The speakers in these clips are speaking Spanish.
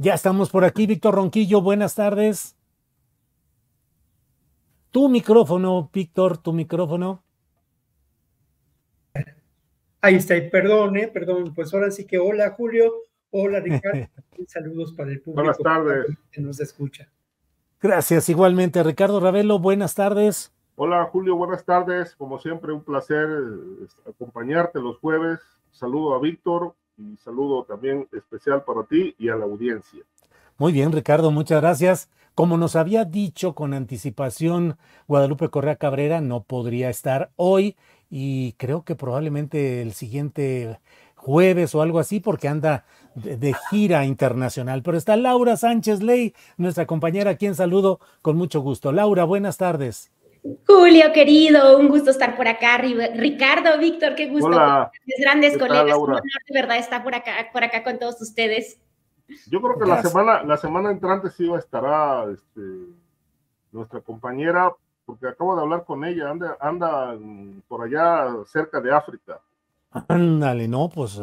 Ya estamos por aquí, Víctor Ronquillo, buenas tardes. Tu micrófono, Víctor, tu micrófono. Ahí está, y perdón, perdón, pues ahora sí que hola Julio, hola Ricardo, saludos para el Buenas público tardes. que nos escucha. Gracias, igualmente. Ricardo Ravelo, buenas tardes. Hola Julio, buenas tardes. Como siempre, un placer acompañarte los jueves. Saludo a Víctor y saludo también especial para ti y a la audiencia. Muy bien, Ricardo, muchas gracias. Como nos había dicho con anticipación Guadalupe Correa Cabrera, no podría estar hoy y creo que probablemente el siguiente jueves o algo así porque anda de gira internacional. Pero está Laura Sánchez Ley, nuestra compañera, a quien saludo con mucho gusto. Laura, buenas tardes. Julio, querido, un gusto estar por acá. Ricardo, Víctor, qué gusto. Hola, Mis grandes ¿qué tal, colegas, un Laura? honor de verdad estar por acá con todos ustedes. Yo creo que Gracias. la semana entrante sí estará nuestra compañera, porque acabo de hablar con ella, anda por allá cerca de África. Ándale, no, pues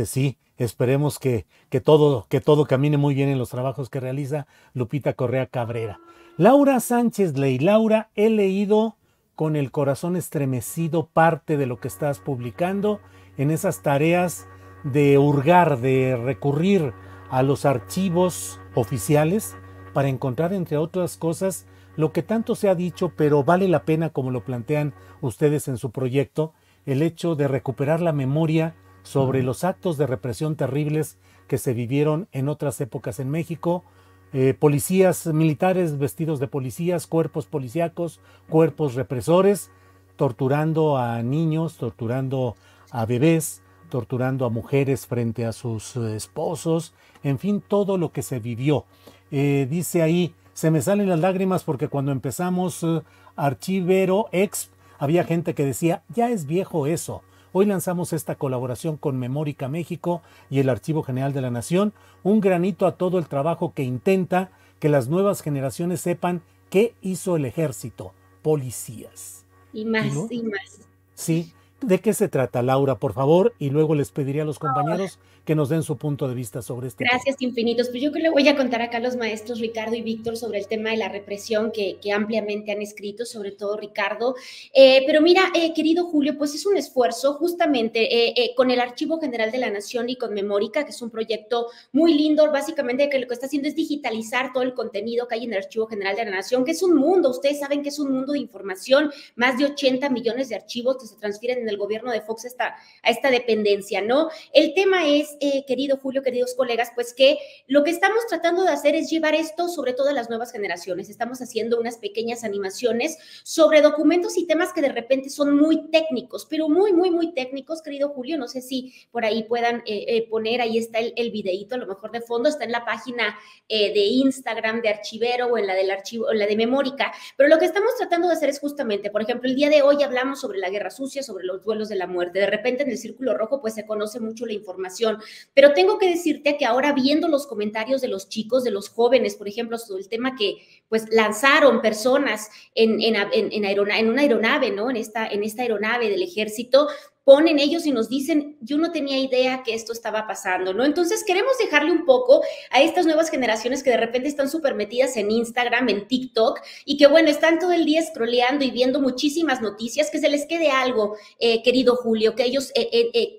sí, esperemos que todo camine muy bien en los trabajos que realiza Lupita Correa Cabrera. Laura Sánchez Ley, Laura, he leído con el corazón estremecido parte de lo que estás publicando en esas tareas de hurgar, de recurrir a los archivos oficiales para encontrar, entre otras cosas, lo que tanto se ha dicho, pero vale la pena, como lo plantean ustedes en su proyecto, el hecho de recuperar la memoria sobre los actos de represión terribles que se vivieron en otras épocas en México, policías militares vestidos de policías, cuerpos policíacos, cuerpos represores, torturando a niños, torturando a bebés, torturando a mujeres frente a sus esposos, en fin, todo lo que se vivió. Dice ahí, se me salen las lágrimas porque cuando empezamos Archivero Exp, había gente que decía, ya es viejo eso. Hoy lanzamos esta colaboración con Memórica México y el Archivo General de la Nación, un granito a todo el trabajo que intenta que las nuevas generaciones sepan qué hizo el ejército, policías. Y Y más, no, y más. sí, ¿de qué se trata, Laura, por favor? Y luego les pediría a los compañeros que nos den su punto de vista sobre este tema. Gracias infinitos. Pues yo que le voy a contar acá a los maestros Ricardo y Víctor sobre el tema de la represión que ampliamente han escrito, sobre todo Ricardo. Pero mira, querido Julio, pues es un esfuerzo justamente con el Archivo General de la Nación y con Memórica, que es un proyecto muy lindo, básicamente que lo que está haciendo es digitalizar todo el contenido que hay en el Archivo General de la Nación, que es un mundo, ustedes saben que es un mundo de información, más de 80 millones de archivos que se transfieren en el gobierno de Fox a esta dependencia, ¿no? El tema es, querido Julio, queridos colegas, pues que lo que estamos tratando de hacer es llevar esto sobre todo a las nuevas generaciones. Estamos haciendo unas pequeñas animaciones sobre documentos y temas que de repente son muy técnicos, pero muy, muy, muy técnicos, querido Julio. No sé si por ahí puedan poner, ahí está el videíto, a lo mejor de fondo, está en la página de Instagram de Archivero o en la del archivo, o en la de Memórica, pero lo que estamos tratando de hacer es justamente, por ejemplo, el día de hoy hablamos sobre la guerra sucia, sobre los duelos de la muerte. De repente en el Círculo Rojo pues se conoce mucho la información, pero tengo que decirte que ahora viendo los comentarios de los chicos, de los jóvenes, por ejemplo, sobre el tema que pues lanzaron personas en una aeronave, ¿no? En esta aeronave del ejército, ponen ellos y nos dicen, yo no tenía idea que esto estaba pasando, ¿no? Entonces queremos dejarle un poco a estas nuevas generaciones que de repente están súper metidas en Instagram, en TikTok, y que bueno, están todo el día scrolleando y viendo muchísimas noticias, que se les quede algo, querido Julio, que ellos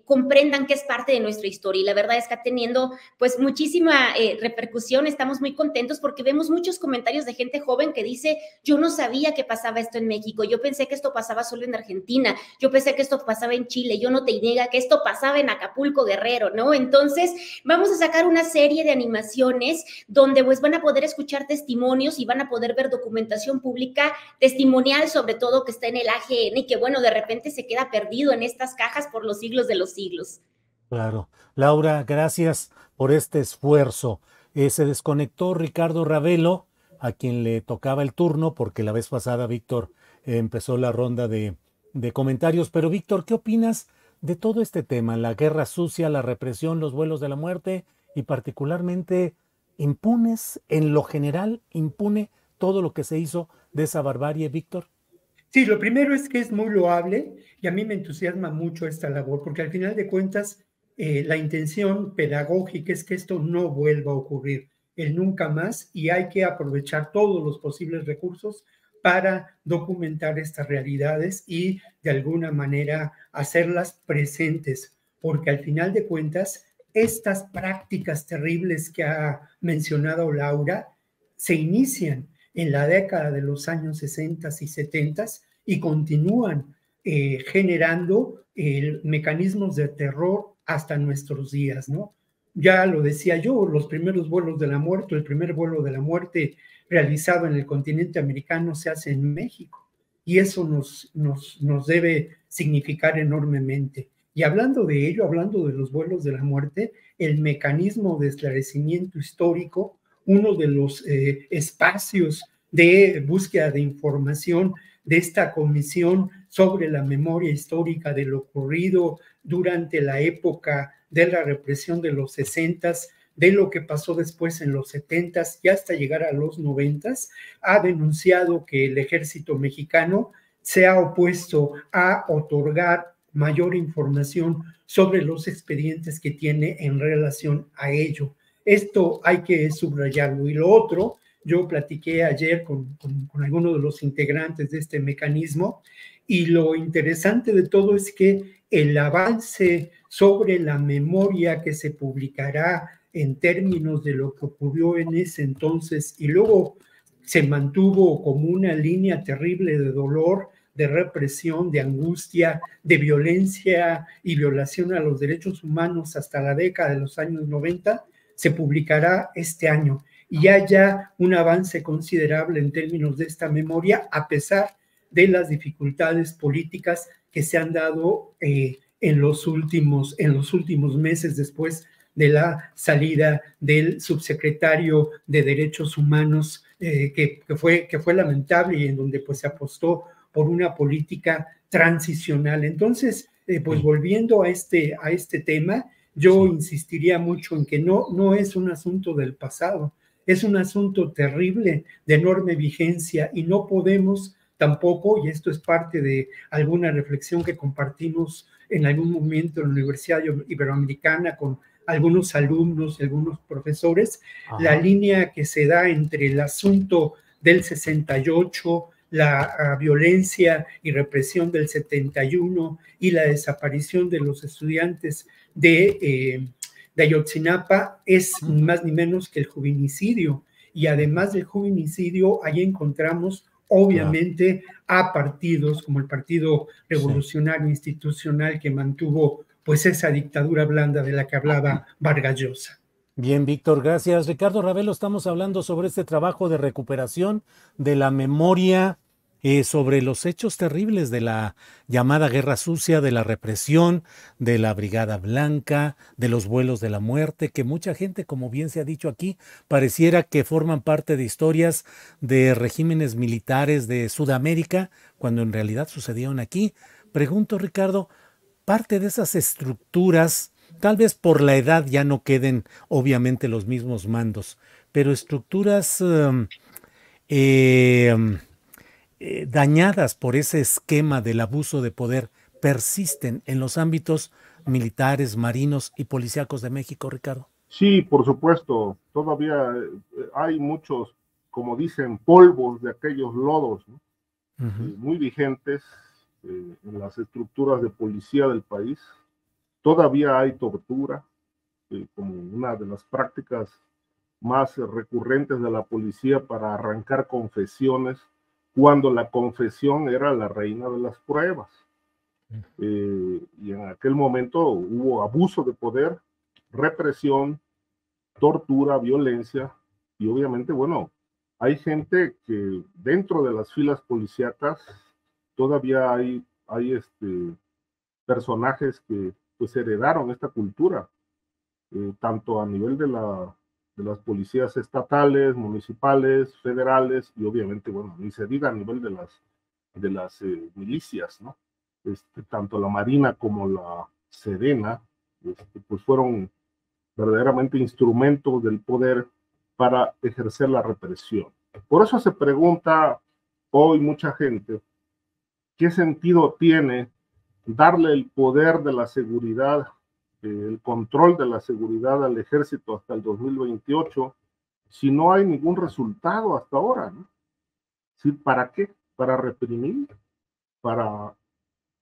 comprendan que es parte de nuestra historia. Y la verdad es que ha teniendo pues muchísima repercusión. Estamos muy contentos porque vemos muchos comentarios de gente joven que dice, yo no sabía que pasaba esto en México, yo pensé que esto pasaba solo en Argentina, yo pensé que esto pasaba en Chile, yo no te niega que esto pasaba en Acapulco, Guerrero, ¿no? Entonces vamos a sacar una serie de animaciones donde pues van a poder escuchar testimonios y van a poder ver documentación pública testimonial, sobre todo que está en el AGN y que bueno, de repente se queda perdido en estas cajas por los siglos de los siglos. Claro. Laura, gracias por este esfuerzo. Se desconectó Ricardo Ravelo, a quien le tocaba el turno, porque la vez pasada Víctor empezó la ronda de comentarios. Pero Víctor, ¿qué opinas de todo este tema? La guerra sucia, la represión, los vuelos de la muerte y particularmente impunes, en lo general, impune todo lo que se hizo de esa barbarie, Víctor. Sí, lo primero es que es muy loable y a mí me entusiasma mucho esta labor, porque al final de cuentas la intención pedagógica es que esto no vuelva a ocurrir el nunca más, y hay que aprovechar todos los posibles recursos para documentar estas realidades y de alguna manera hacerlas presentes, porque al final de cuentas estas prácticas terribles que ha mencionado Laura se inician en la década de los años 60 y 70 y continúan generando mecanismos de terror hasta nuestros días, ¿no? Ya lo decía yo, los primeros vuelos de la muerte, el primer vuelo de la muerte realizado en el continente americano se hace en México, y eso nos debe significar enormemente. Y hablando de ello, hablando de los vuelos de la muerte, el mecanismo de esclarecimiento histórico, uno de los espacios de búsqueda de información de esta comisión sobre la memoria histórica de lo ocurrido durante la época de la represión de los 60s, de lo que pasó después en los 70s y hasta llegar a los 90s, ha denunciado que el ejército mexicano se ha opuesto a otorgar mayor información sobre los expedientes que tiene en relación a ello. Esto hay que subrayarlo. Y lo otro, yo platiqué ayer con algunos de los integrantes de este mecanismo, y lo interesante de todo es que el avance sobre la memoria que se publicará en términos de lo que ocurrió en ese entonces y luego se mantuvo como una línea terrible de dolor, de represión, de angustia, de violencia y violación a los derechos humanos hasta la década de los años 90, se publicará este año. Y haya un avance considerable en términos de esta memoria, a pesar de las dificultades políticas que se han dado en los últimos meses después de la salida del subsecretario de Derechos Humanos, que fue lamentable y en donde pues se apostó por una política transicional. Entonces, pues volviendo a este tema, yo insistiría mucho en que no es un asunto del pasado, es un asunto terrible, de enorme vigencia, y no podemos tampoco, y esto es parte de alguna reflexión que compartimos en algún momento en la Universidad Iberoamericana con algunos alumnos, algunos profesores, la línea que se da entre el asunto del 68, la violencia y represión del 71 y la desaparición de los estudiantes de Ayotzinapa es más ni menos que el juvenicidio. Y además del juvenicidio, ahí encontramos obviamente a partidos como el Partido Revolucionario Institucional, que mantuvo pues esa dictadura blanda de la que hablaba Vargas Llosa. Bien, Víctor, gracias. Ricardo Ravelo, estamos hablando sobre este trabajo de recuperación de la memoria, sobre los hechos terribles de la llamada Guerra Sucia, de la represión, de la Brigada Blanca, de los vuelos de la muerte, que mucha gente, como bien se ha dicho aquí, pareciera que forman parte de historias de regímenes militares de Sudamérica, cuando en realidad sucedieron aquí. Pregunto, Ricardo, parte de esas estructuras, tal vez por la edad ya no queden obviamente los mismos mandos, pero estructuras dañadas por ese esquema del abuso de poder persisten en los ámbitos militares, marinos y policíacos de México, Ricardo. Sí, por supuesto, todavía hay muchos, como dicen, polvos de aquellos lodos, ¿no? Muy vigentes en las estructuras de policía del país. Todavía hay tortura, como una de las prácticas más recurrentes de la policía para arrancar confesiones, cuando la confesión era la reina de las pruebas. Y en aquel momento hubo abuso de poder, represión, tortura, violencia, y obviamente, bueno, hay gente que dentro de las filas policíacas todavía hay personajes que pues heredaron esta cultura, tanto a nivel de las policías estatales, municipales, federales, y obviamente, bueno, ni se diga a nivel de las milicias, ¿no? Tanto la Marina como la Sedena, pues fueron verdaderamente instrumentos del poder para ejercer la represión. Por eso se pregunta hoy mucha gente, ¿qué sentido tiene darle el poder de la seguridad el control de la seguridad al ejército hasta el 2028 si no hay ningún resultado hasta ahora, ¿no? ¿Sí? ¿Para qué? Para reprimir, para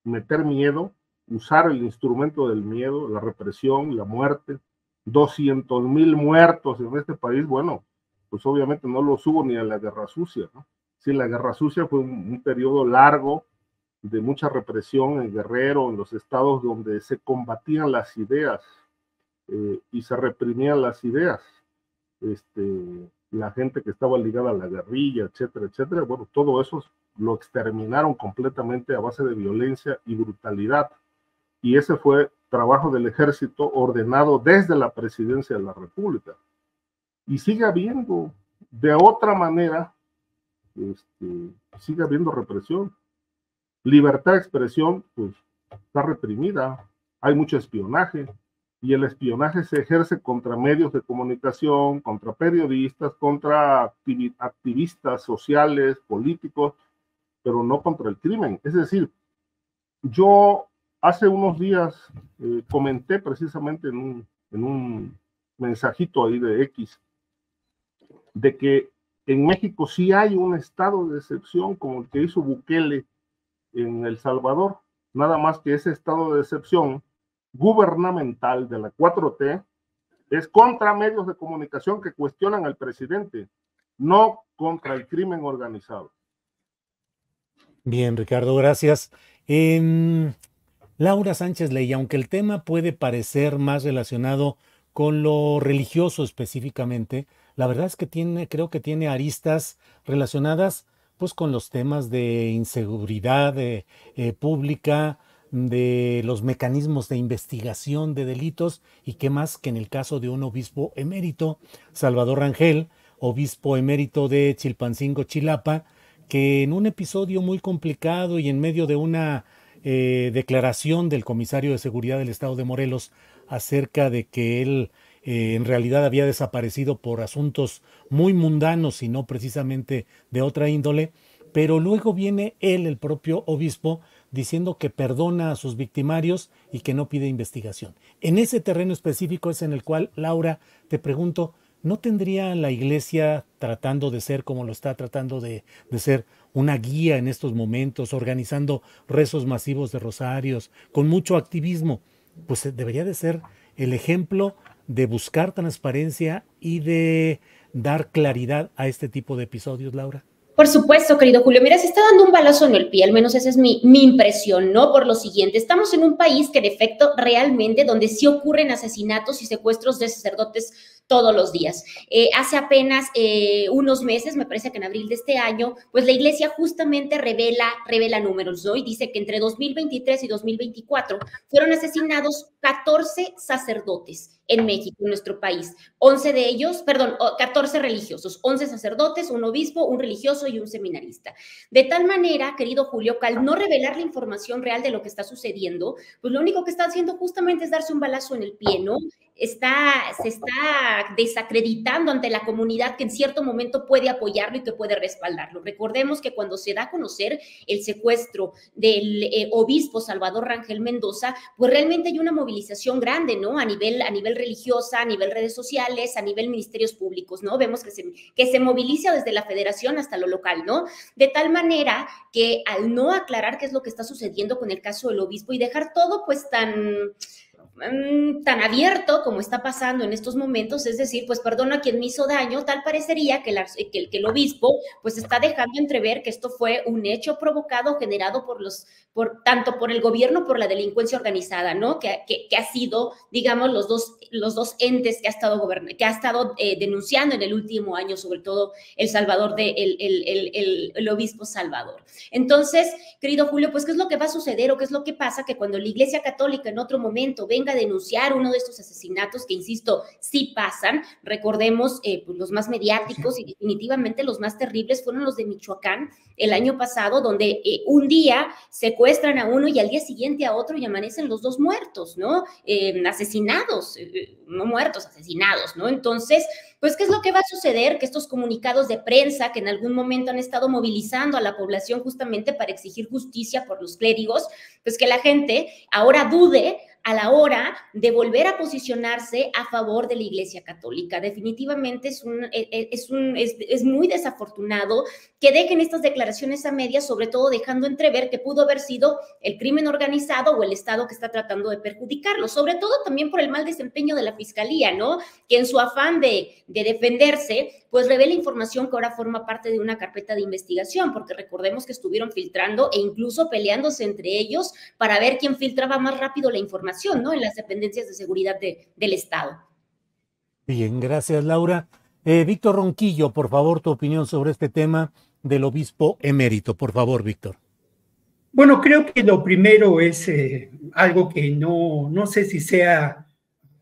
meter miedo, usar el instrumento del miedo, la represión, la muerte. 200,000 muertos en este país, bueno, pues obviamente no los hubo ni en la Guerra Sucia, ¿no? Sí, la Guerra Sucia fue un periodo largo de mucha represión en Guerrero, en los estados donde se combatían las ideas y se reprimían las ideas. La gente que estaba ligada a la guerrilla, etcétera, etcétera, bueno, todo eso lo exterminaron completamente a base de violencia y brutalidad. Y ese fue trabajo del ejército ordenado desde la presidencia de la República. Y sigue habiendo, de otra manera, sigue habiendo represión. Libertad de expresión, pues, está reprimida. Hay mucho espionaje. Y el espionaje se ejerce contra medios de comunicación, contra periodistas, contra activistas sociales, políticos, pero no contra el crimen. Es decir, yo hace unos días comenté precisamente en un mensajito ahí de X, de que en México sí hay un estado de excepción como el que hizo Bukele en El Salvador, nada más que ese estado de excepción gubernamental de la 4T es contra medios de comunicación que cuestionan al presidente, no contra el crimen organizado. Bien, Ricardo, gracias. Laura Sánchez Ley, aunque el tema puede parecer más relacionado con lo religioso específicamente, la verdad es que creo que tiene aristas relacionadas pues con los temas de inseguridad pública, de los mecanismos de investigación de delitos y qué más que en el caso de un obispo emérito, Salvador Rangel, obispo emérito de Chilpancingo, Chilapa, que en un episodio muy complicado y en medio de una declaración del comisario de seguridad del estado de Morelos acerca de que él en realidad había desaparecido por asuntos muy mundanos y no precisamente de otra índole, pero luego viene él, el propio obispo, diciendo que perdona a sus victimarios y que no pide investigación. En ese terreno específico es en el cual, Laura, te pregunto, ¿no tendría la Iglesia, tratando de ser como lo está tratando de ser, una guía en estos momentos, organizando rezos masivos de rosarios, con mucho activismo, pues debería de ser el ejemplo de buscar transparencia y de dar claridad a este tipo de episodios, Laura? Por supuesto, querido Julio. Mira, se está dando un balazo en el pie, al menos esa es mi impresión, ¿no? Por lo siguiente, estamos en un país que en efecto realmente donde sí ocurren asesinatos y secuestros de sacerdotes todos los días. Hace apenas unos meses, me parece que en abril de este año, pues la Iglesia justamente revela números, ¿no? Y dice que entre 2023 y 2024 fueron asesinados 14 sacerdotes en México, en nuestro país. 14 religiosos, 11 sacerdotes, un obispo, un religioso y un seminarista. De tal manera, querido Julio, que al no revelar la información real de lo que está sucediendo, pues lo único que está haciendo justamente es darse un balazo en el pie, ¿no? Se está desacreditando ante la comunidad que en cierto momento puede apoyarlo y que puede respaldarlo. Recordemos que cuando se da a conocer el secuestro del obispo Salvador Rangel Mendoza, pues realmente hay una movilización grande, ¿no? A nivel religiosa, a nivel redes sociales, a nivel ministerios públicos, ¿no? Vemos que se moviliza desde la federación hasta lo local, ¿no? De tal manera que al no aclarar qué es lo que está sucediendo con el caso del obispo y dejar todo pues tan abierto como está pasando en estos momentos, es decir, pues perdona a quien me hizo daño, tal parecería que el obispo pues está dejando entrever que esto fue un hecho provocado, generado tanto por el gobierno, por la delincuencia organizada, ¿no? Que ha sido, digamos, los dos entes que ha estado denunciando en el último año, sobre todo el Salvador, el obispo Salvador. Entonces, querido Julio, pues, ¿qué es lo que va a suceder o qué es lo que pasa? Que cuando la Iglesia Católica en otro momento venga a denunciar uno de estos asesinatos, que insisto, sí pasan, recordemos, pues los más mediáticos y definitivamente los más terribles fueron los de Michoacán el año pasado, donde un día secuestran a uno y al día siguiente a otro y amanecen los dos muertos, ¿no? Asesinados, no muertos, asesinados, ¿no? Entonces, pues, ¿qué es lo que va a suceder? Que estos comunicados de prensa que en algún momento han estado movilizando a la población justamente para exigir justicia por los clérigos, pues que la gente ahora dude a la hora de volver a posicionarse a favor de la Iglesia Católica. Definitivamente es muy desafortunado que dejen estas declaraciones a medias, sobre todo dejando entrever que pudo haber sido el crimen organizado o el Estado que está tratando de perjudicarlo, sobre todo también por el mal desempeño de la Fiscalía, ¿no? Que en su afán de defenderse, pues revela información que ahora forma parte de una carpeta de investigación, porque recordemos que estuvieron filtrando e incluso peleándose entre ellos para ver quién filtraba más rápido la información, ¿no? En las dependencias de seguridad del Estado. Bien, gracias, Laura. Víctor Ronquillo, por favor, tu opinión sobre este tema del obispo emérito. Por favor, Víctor. Bueno, creo que lo primero es algo que no sé si sea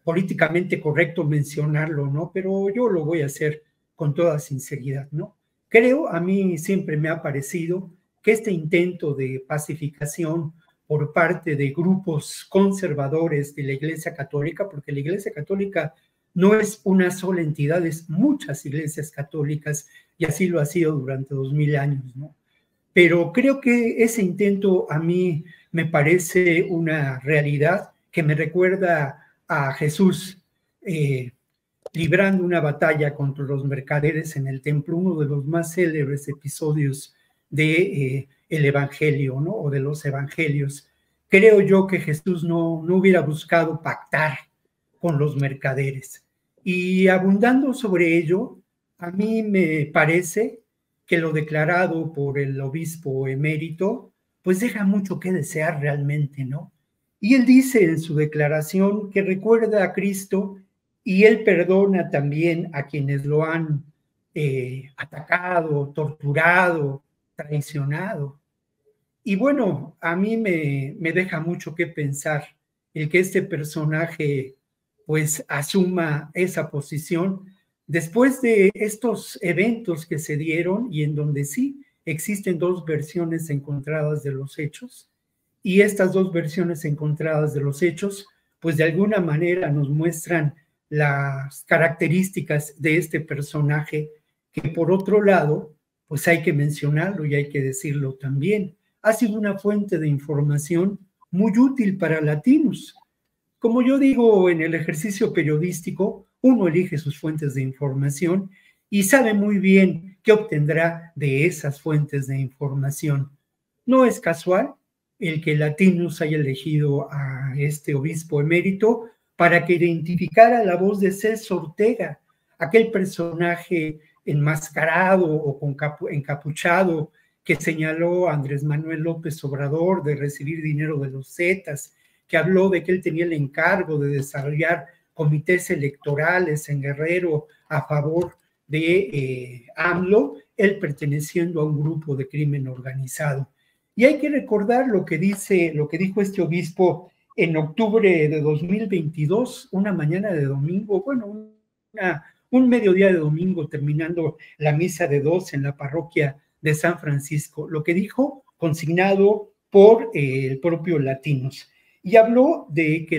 políticamente correcto mencionarlo, ¿no? Pero yo lo voy a hacer con toda sinceridad, ¿no? Creo, a mí siempre me ha parecido que este intento de pacificación por parte de grupos conservadores de la Iglesia Católica, porque la Iglesia Católica no es una sola entidad, es muchas iglesias católicas, y así lo ha sido durante 2000 años, ¿no? Pero creo que ese intento a mí me parece una realidad que me recuerda a Jesús librando una batalla contra los mercaderes en el templo, uno de los más célebres episodios de el Evangelio, ¿no? O de los Evangelios. Creo yo que Jesús no hubiera buscado pactar con los mercaderes. Y abundando sobre ello, a mí me parece que lo declarado por el obispo emérito, pues deja mucho que desear realmente, ¿no? Y él dice en su declaración que recuerda a Cristo y él perdona también a quienes lo han atacado, torturado, traicionado. Y bueno, a mí me deja mucho que pensar el que este personaje pues asuma esa posición después de estos eventos que se dieron y en donde sí existen dos versiones encontradas de los hechos, y estas dos versiones encontradas de los hechos pues de alguna manera nos muestran las características de este personaje que por otro lado pues hay que mencionarlo y hay que decirlo también, ha sido una fuente de información muy útil para latinos. Como yo digo, en el ejercicio periodístico, uno elige sus fuentes de información y sabe muy bien qué obtendrá de esas fuentes de información. No es casual el que Latinos haya elegido a este obispo emérito para que identificara la voz de Celso Ortega, aquel personaje enmascarado o encapuchado que señaló a Andrés Manuel López Obrador de recibir dinero de los Zetas, que habló de que él tenía el encargo de desarrollar comités electorales en Guerrero a favor de AMLO, él perteneciendo a un grupo de crimen organizado. Y hay que recordar lo que dijo este obispo en octubre de 2022, una mañana de domingo, bueno, un mediodía de domingo terminando la misa de 12 en la parroquia de San Francisco, lo que dijo consignado por el propio Latinos. Y habló de que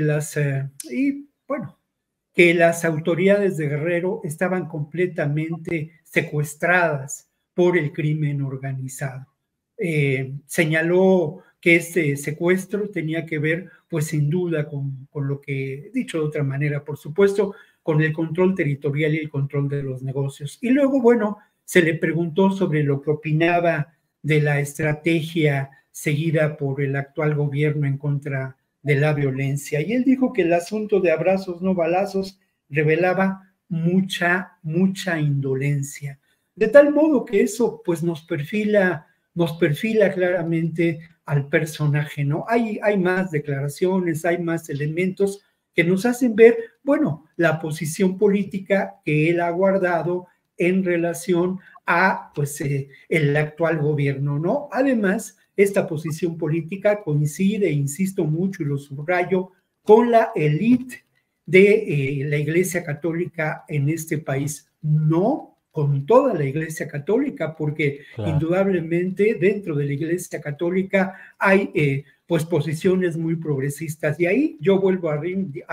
que las autoridades de Guerrero estaban completamente secuestradas por el crimen organizado. Señaló que este secuestro tenía que ver, pues sin duda, con lo que, dicho de otra manera, por supuesto, con el control territorial y el control de los negocios. Y luego, bueno, se le preguntó sobre lo que opinaba de la estrategia seguida por el actual gobierno en contra de la violencia. Y él dijo que el asunto de abrazos no balazos revelaba mucha indolencia. De tal modo que eso pues nos perfila claramente al personaje, ¿no? Hay más declaraciones, hay más elementos que nos hacen ver, bueno, la posición política que él ha guardado en relación a pues el actual gobierno, ¿no? Además, esta posición política coincide, insisto mucho y lo subrayo, con la élite de la Iglesia Católica en este país, no con toda la Iglesia Católica, porque claro, indudablemente dentro de la Iglesia Católica hay pues posiciones muy progresistas, y ahí yo vuelvo a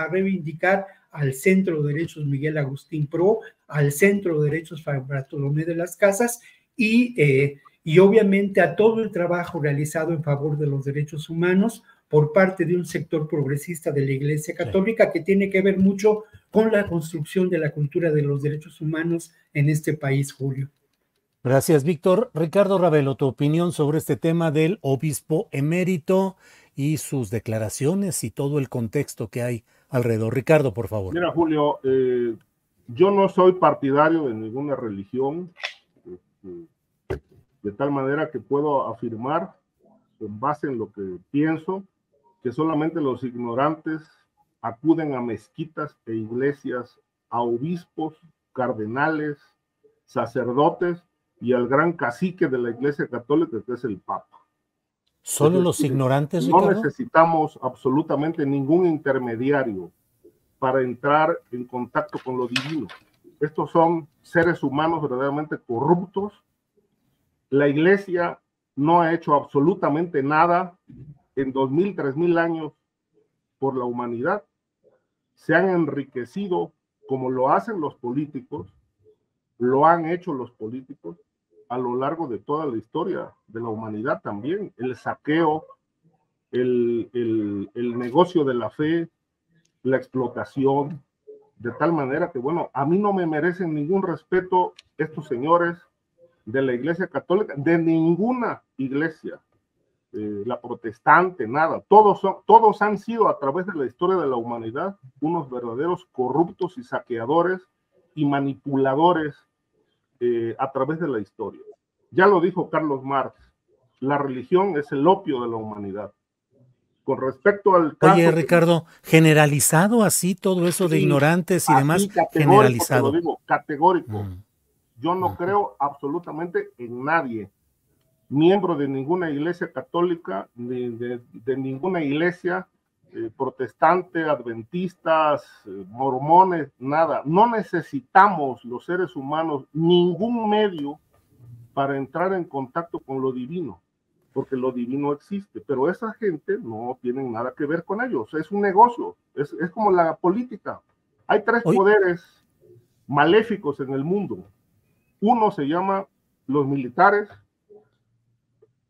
reivindicar al Centro de Derechos Miguel Agustín Pro, al Centro de Derechos Bartolomé de las Casas y obviamente a todo el trabajo realizado en favor de los derechos humanos por parte de un sector progresista de la Iglesia Católica, que tiene que ver mucho con la construcción de la cultura de los derechos humanos en este país, Julio. Gracias, Víctor. Ricardo Ravelo, tu opinión sobre este tema del obispo emérito y sus declaraciones y todo el contexto que hay alrededor. Ricardo, por favor. Mira, Julio, yo no soy partidario de ninguna religión, de tal manera que puedo afirmar, con base en lo que pienso, que solamente los ignorantes acuden a mezquitas e iglesias, a obispos, cardenales, sacerdotes y al gran cacique de la Iglesia Católica, que es el Papa. ¿Solo los ignorantes, no Ricardo? necesitamos absolutamente ningún intermediario para entrar en contacto con lo divino. Estos son seres humanos verdaderamente corruptos. La Iglesia no ha hecho absolutamente nada en 2000, 3000 años por la humanidad. Se han enriquecido como lo hacen los políticos, lo han hecho los políticos a lo largo de toda la historia de la humanidad también. El saqueo, el negocio de la fe, la explotación, de tal manera que, bueno, a mí no me merecen ningún respeto estos señores de la Iglesia Católica, de ninguna iglesia, la protestante, nada. Todos han sido a través de la historia de la humanidad unos verdaderos corruptos y saqueadores y manipuladores a través de la historia. Ya lo dijo Carlos Marx, la religión es el opio de la humanidad. Con respecto al caso... Oye, Ricardo, generalizado así todo eso de ignorantes y demás, generalizado. Te lo digo, categórico. Yo no creo absolutamente en nadie, miembro de ninguna iglesia católica, de ninguna iglesia protestante, adventistas, mormones, nada. No necesitamos los seres humanos ningún medio para entrar en contacto con lo divino, porque lo divino existe, pero esa gente no tiene nada que ver con ellos, es un negocio, es como la política. Hay tres poderes maléficos en el mundo. Uno se llama los militares,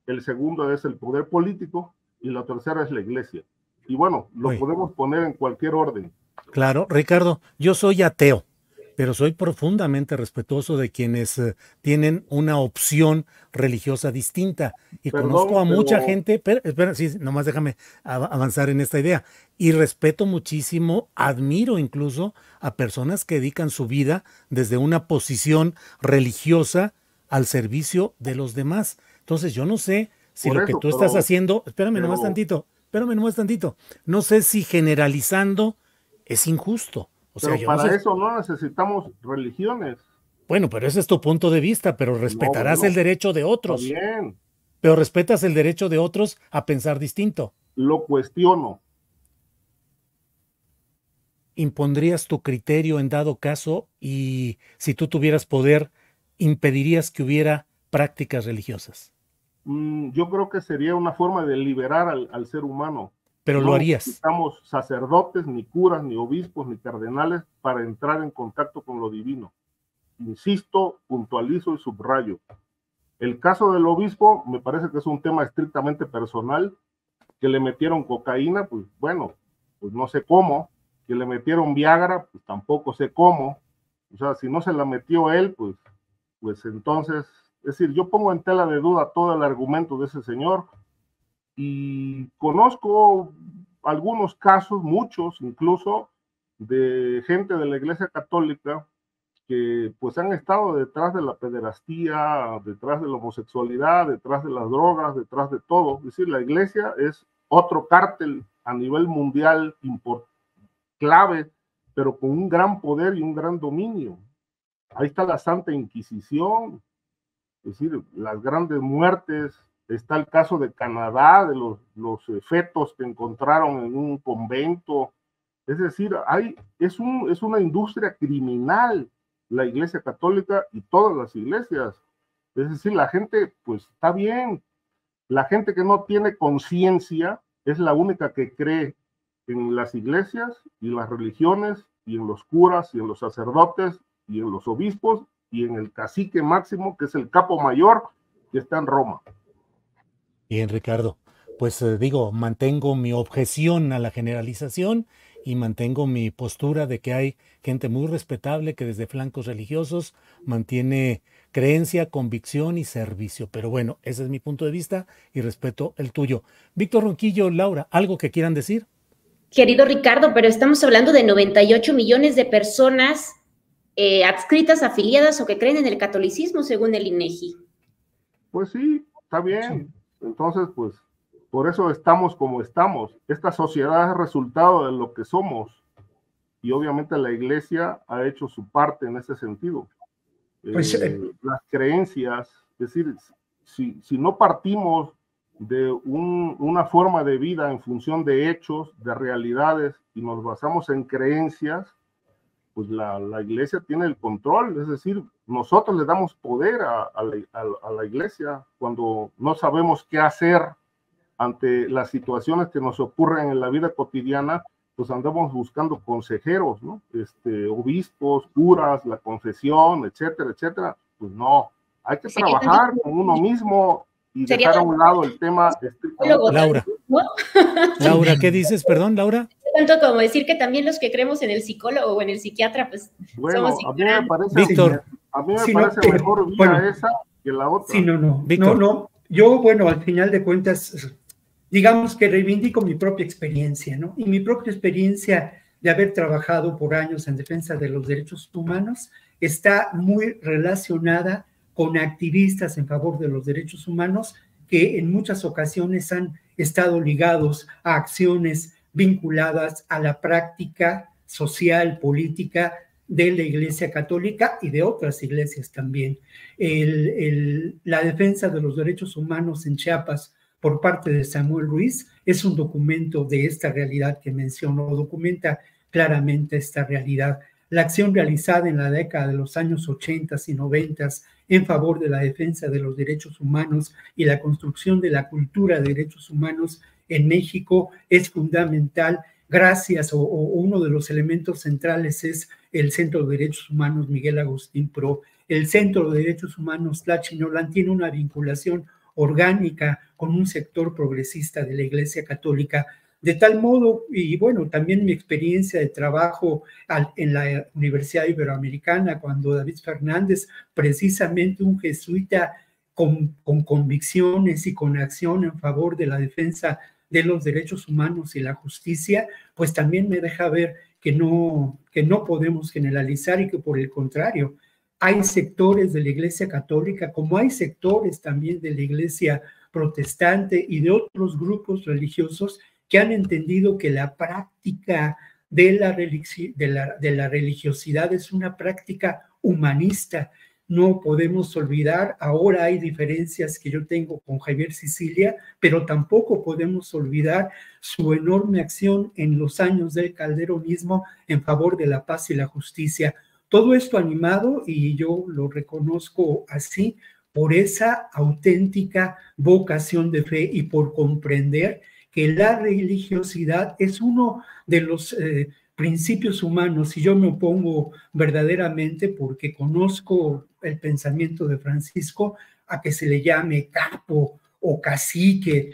el segundo es el poder político y la tercera es la iglesia. Y bueno, lo podemos poner en cualquier orden. Claro, Ricardo, yo soy ateo, pero soy profundamente respetuoso de quienes tienen una opción religiosa distinta. Y conozco a mucha gente, espera, sí, nomás déjame avanzar en esta idea. Y respeto muchísimo, admiro incluso a personas que dedican su vida desde una posición religiosa al servicio de los demás. Entonces yo no sé si lo que tú estás haciendo, espérame nomás tantito, no sé si generalizando es injusto. O sea, pero para eso no necesitamos religiones. Bueno, pero ese es tu punto de vista, pero respetarás el derecho de otros. Está bien. Pero respetas el derecho de otros a pensar distinto. Lo cuestiono. ¿Impondrías tu criterio en dado caso y si tú tuvieras poder, impedirías que hubiera prácticas religiosas? Yo creo que sería una forma de liberar al ser humano. Pero no lo harías. No necesitamos sacerdotes, ni curas, ni obispos, ni cardenales para entrar en contacto con lo divino. Insisto, puntualizo y subrayo. El caso del obispo me parece que es un tema estrictamente personal, que le metieron cocaína, pues bueno, pues no sé cómo, que le metieron Viagra, pues tampoco sé cómo. O sea, si no se la metió él, pues entonces, es decir, yo pongo en tela de duda todo el argumento de ese señor. Y conozco algunos casos, muchos incluso, de gente de la Iglesia Católica que pues han estado detrás de la pederastía, detrás de la homosexualidad, detrás de las drogas, detrás de todo. Es decir, la Iglesia es otro cártel a nivel mundial clave, pero con un gran poder y un gran dominio. Ahí está la Santa Inquisición, es decir, las grandes muertes. Está el caso de Canadá, de los fetos que encontraron en un convento. Es decir, es una industria criminal la Iglesia Católica y todas las iglesias. Es decir, la gente, pues está bien. La gente que no tiene conciencia es la única que cree en las iglesias y las religiones y en los curas y en los sacerdotes y en los obispos y en el cacique máximo, que es el capo mayor, que está en Roma. Bien, Ricardo. pues digo, mantengo mi objeción a la generalización y mantengo mi postura de que hay gente muy respetable que desde flancos religiosos mantiene creencia, convicción y servicio. Pero bueno, ese es mi punto de vista y respeto el tuyo. Víctor Ronquillo, Laura, ¿algo que quieran decir? Querido Ricardo, pero estamos hablando de 98 millones de personas adscritas, afiliadas o que creen en el catolicismo, según el INEGI. Pues sí, está bien. Entonces, pues, por eso estamos como estamos. Esta sociedad es resultado de lo que somos. Y obviamente la iglesia ha hecho su parte en ese sentido. Pues, las creencias, es decir, si no partimos de una forma de vida en función de hechos, de realidades, y nos basamos en creencias, pues la iglesia tiene el control, es decir, nosotros le damos poder a la iglesia cuando no sabemos qué hacer ante las situaciones que nos ocurren en la vida cotidiana, pues andamos buscando consejeros, ¿no? Obispos, curas, la confesión, etcétera, etcétera. Pues no, hay que trabajar con uno mismo y dejar a un lado el tema. Laura, ¿no? Laura, ¿qué dices? Perdón, Laura. Tanto como decir que también los que creemos en el psicólogo o en el psiquiatra, pues bueno, somos a mí me parece, Víctor, parece mejor vía bueno, esa que la otra. Sí, no. Yo, bueno, al final de cuentas, digamos que reivindico mi propia experiencia, ¿no? Y mi propia experiencia de haber trabajado por años en defensa de los derechos humanos está muy relacionada con activistas en favor de los derechos humanos que en muchas ocasiones han estado ligados a acciones vinculadas a la práctica social, política de la Iglesia Católica y de otras iglesias también. La defensa de los derechos humanos en Chiapas por parte de Samuel Ruiz es un documento de esta realidad que menciono, documenta claramente esta realidad. La acción realizada en la década de los años 80 y 90 en favor de la defensa de los derechos humanos y la construcción de la cultura de derechos humanos en México es fundamental. Gracias, o uno de los elementos centrales es el Centro de Derechos Humanos Miguel Agustín Pro. El Centro de Derechos Humanos Tlaxchinolán tiene una vinculación orgánica con un sector progresista de la Iglesia Católica, de tal modo, y bueno, también mi experiencia de trabajo en la Universidad Iberoamericana, cuando David Fernández, precisamente un jesuita con convicciones y con acción en favor de la defensa de los derechos humanos y la justicia, pues también me deja ver que no podemos generalizar y que por el contrario, hay sectores de la Iglesia Católica, como hay sectores también de la Iglesia protestante y de otros grupos religiosos que han entendido que la práctica de la religiosidad es una práctica humanista. No podemos olvidar, ahora hay diferencias que yo tengo con Javier Sicilia, pero tampoco podemos olvidar su enorme acción en los años del calderonismo en favor de la paz y la justicia. Todo esto animado, y yo lo reconozco así, por esa auténtica vocación de fe y por comprender que la religiosidad es uno de los principios humanos, y yo me opongo verdaderamente porque conozco el pensamiento de Francisco a que se le llame capo o cacique.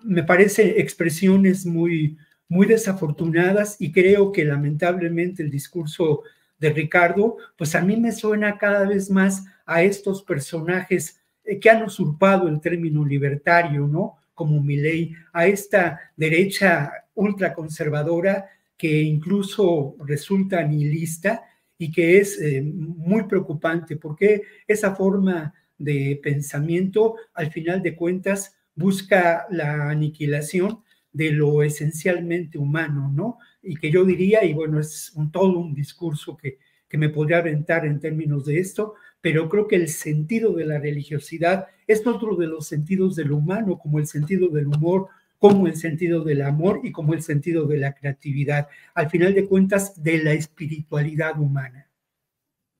Me parecen expresiones muy, muy desafortunadas y creo que lamentablemente el discurso de Ricardo, pues a mí me suena cada vez más a estos personajes que han usurpado el término libertario, ¿no? Como Milei, a esta derecha ultraconservadora que incluso resulta nihilista y que es muy preocupante porque esa forma de pensamiento, al final de cuentas, busca la aniquilación de lo esencialmente humano, ¿no? Y que yo diría, y bueno, es todo un discurso que me podría aventar en términos de esto, pero creo que el sentido de la religiosidad es otro de los sentidos del humano, como el sentido del humor, como el sentido del amor y como el sentido de la creatividad, al final de cuentas, de la espiritualidad humana.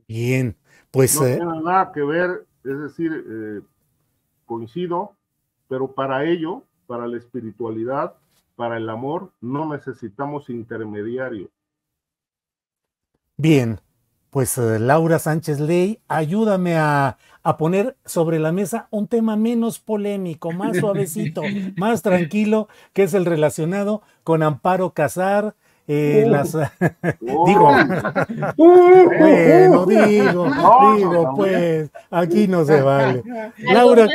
Bien, pues... No tiene nada que ver, es decir, coincido, pero para ello, para la espiritualidad, para el amor, no necesitamos intermediarios. Bien, pues Laura Sánchez Ley, ayúdame a poner sobre la mesa un tema menos polémico, más suavecito, más tranquilo, que es el relacionado con Amparo Casar. Digo, bueno, digo, pues, aquí no se vale. Laura,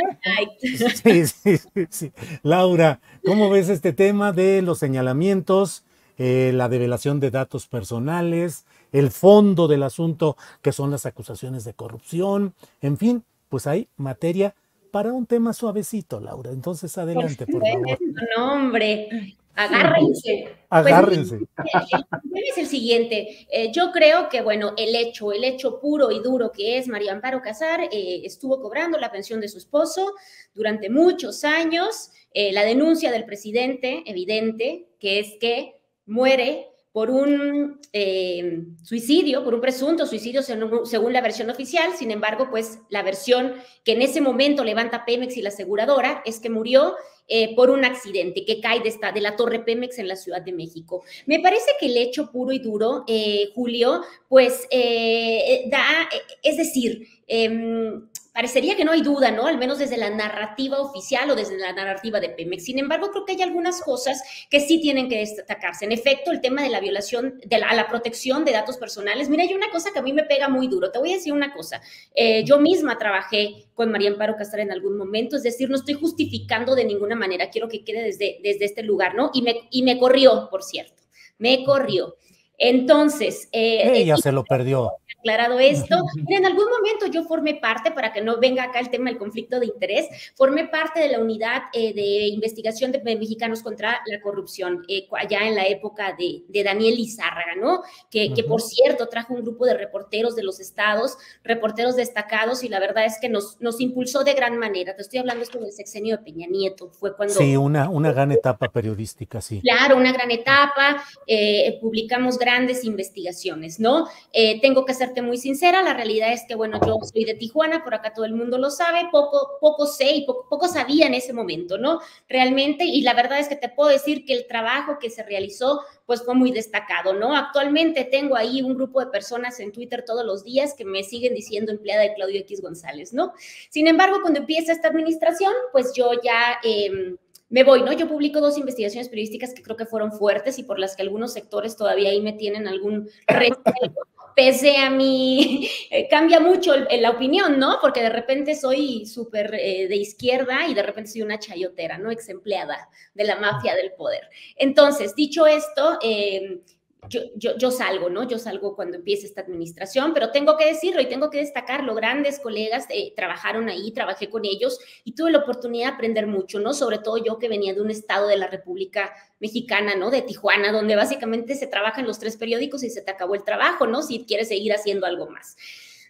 sí. Laura, ¿cómo ves este tema de los señalamientos, la develación de datos personales, el fondo del asunto que son las acusaciones de corrupción? En fin, pues hay materia para un tema suavecito, Laura. Entonces, adelante, por favor. No, hombre. Agárrense. Agárrense. Pues, el tema es el siguiente. Yo creo que, bueno, el hecho puro y duro que es María Amparo Casar, estuvo cobrando la pensión de su esposo durante muchos años. La denuncia del presidente, evidente, que es que muere por un suicidio, por un presunto suicidio según la versión oficial. Sin embargo, pues la versión que en ese momento levanta Pemex y la aseguradora es que murió por un accidente que cae de la torre Pemex en la Ciudad de México. Me parece que el hecho puro y duro, Julio, pues es decir, parecería que no hay duda, ¿no? Al menos desde la narrativa oficial o desde la narrativa de Pemex. Sin embargo, creo que hay algunas cosas que sí tienen que destacarse. En efecto, el tema de la violación a la protección de datos personales. Mira, hay una cosa que a mí me pega muy duro. Te voy a decir una cosa. Yo misma trabajé con María Amparo Casar en algún momento, es decir, no estoy justificando de ninguna manera, quiero que quede desde este lugar, ¿no? Y me corrió, por cierto, me corrió. Entonces, ella se lo perdió. Aclarado esto, en algún momento yo formé parte, para que no venga acá el tema del conflicto de interés, formé parte de la unidad de investigación de mexicanos contra la corrupción, allá en la época de Daniel Lizárraga, ¿no? Que por cierto trajo un grupo de reporteros de los estados, reporteros destacados, y la verdad es que nos impulsó de gran manera. Te estoy hablando esto del sexenio de Peña Nieto, fue cuando... Sí, una gran etapa periodística, sí. Claro, una gran etapa, publicamos grandes investigaciones, ¿no? Tengo que serte muy sincera, la realidad es que, bueno, yo soy de Tijuana, por acá todo el mundo lo sabe, poco sé y poco sabía en ese momento, ¿no? Realmente, y la verdad es que te puedo decir que el trabajo que se realizó, pues fue muy destacado, ¿no? Actualmente tengo ahí un grupo de personas en Twitter todos los días que me siguen diciendo empleada de Claudio X González, ¿no? Sin embargo, cuando empieza esta administración, pues yo ya... me voy, ¿no? Yo publico 2 investigaciones periodísticas que creo que fueron fuertes y por las que algunos sectores todavía ahí me tienen algún respeto, pese a mí, cambia mucho la opinión, ¿no? Porque de repente soy súper de izquierda y de repente soy una chayotera, ¿no? Ex empleada de la mafia del poder. Entonces, dicho esto, yo salgo, ¿no? Yo salgo cuando empiece esta administración, pero tengo que decirlo y tengo que destacarlo. Grandes colegas trabajaron ahí, trabajé con ellos y tuve la oportunidad de aprender mucho, ¿no? Sobre todo yo que venía de un estado de la República Mexicana, ¿no? De Tijuana, donde básicamente se trabaja en los 3 periódicos y se te acabó el trabajo, ¿no? Si quieres seguir haciendo algo más.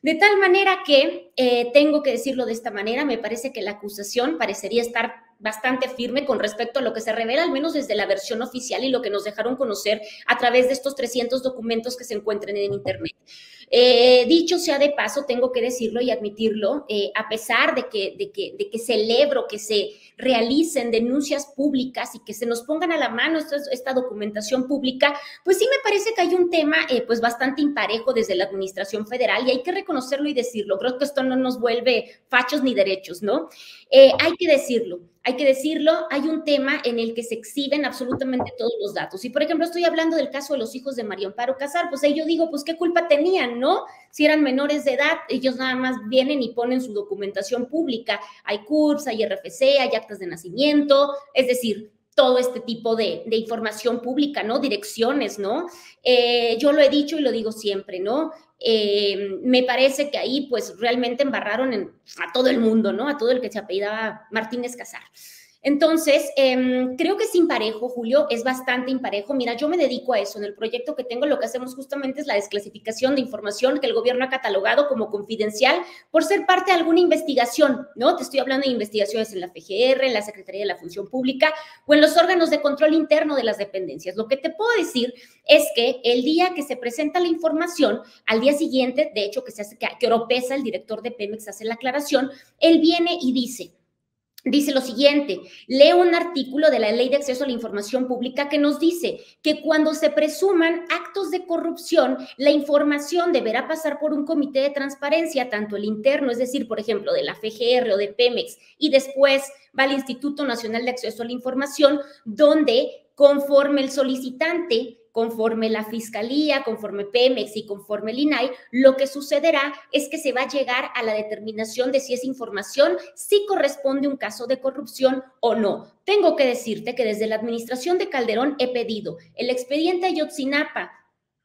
De tal manera que, tengo que decirlo de esta manera, me parece que la acusación parecería estar bastante firme con respecto a lo que se revela, al menos desde la versión oficial y lo que nos dejaron conocer a través de estos 300 documentos que se encuentran en Internet. Dicho sea de paso, tengo que decirlo y admitirlo, a pesar de que celebro que se realicen denuncias públicas y que se nos pongan a la mano esta documentación pública, pues sí me parece que hay un tema pues bastante imparejo desde la administración federal y hay que reconocerlo y decirlo. Creo que esto no nos vuelve fachos ni derechos, ¿no? Hay que decirlo, hay un tema en el que se exhiben absolutamente todos los datos. Y, por ejemplo, estoy hablando del caso de los hijos de María Amparo Casar, pues ahí yo digo, pues, ¿qué culpa tenían, no? Si eran menores de edad, ellos nada más vienen y ponen su documentación pública. Hay CURPS, hay RFC, hay actas de nacimiento, es decir, todo este tipo de información pública, ¿no? Direcciones, ¿no? Yo lo he dicho y lo digo siempre, ¿no? Me parece que ahí pues realmente embarraron a todo el mundo, ¿no? A todo el que se apellidaba Martínez Casar. Entonces, creo que es imparejo, Julio, es bastante imparejo. Mira, yo me dedico a eso. En el proyecto que tengo, lo que hacemos justamente es la desclasificación de información que el gobierno ha catalogado como confidencial por ser parte de alguna investigación, ¿no? Te estoy hablando de investigaciones en la FGR, en la Secretaría de la Función Pública o en los órganos de control interno de las dependencias. Lo que te puedo decir es que el día que se presenta la información, al día siguiente, de hecho, que Oropesa, el director de Pemex, hace la aclaración, él viene y dice: dice lo siguiente, leo un artículo de la Ley de Acceso a la Información Pública que nos dice que cuando se presuman actos de corrupción, la información deberá pasar por un comité de transparencia, tanto el interno, es decir, por ejemplo, de la FGR o de Pemex, y después va al Instituto Nacional de Acceso a la Información, donde conforme el solicitante, conforme la Fiscalía, conforme Pemex y conforme el INAI, lo que sucederá es que se va a llegar a la determinación de si esa información sí corresponde a un caso de corrupción o no. Tengo que decirte que desde la administración de Calderón he pedido el expediente Ayotzinapa.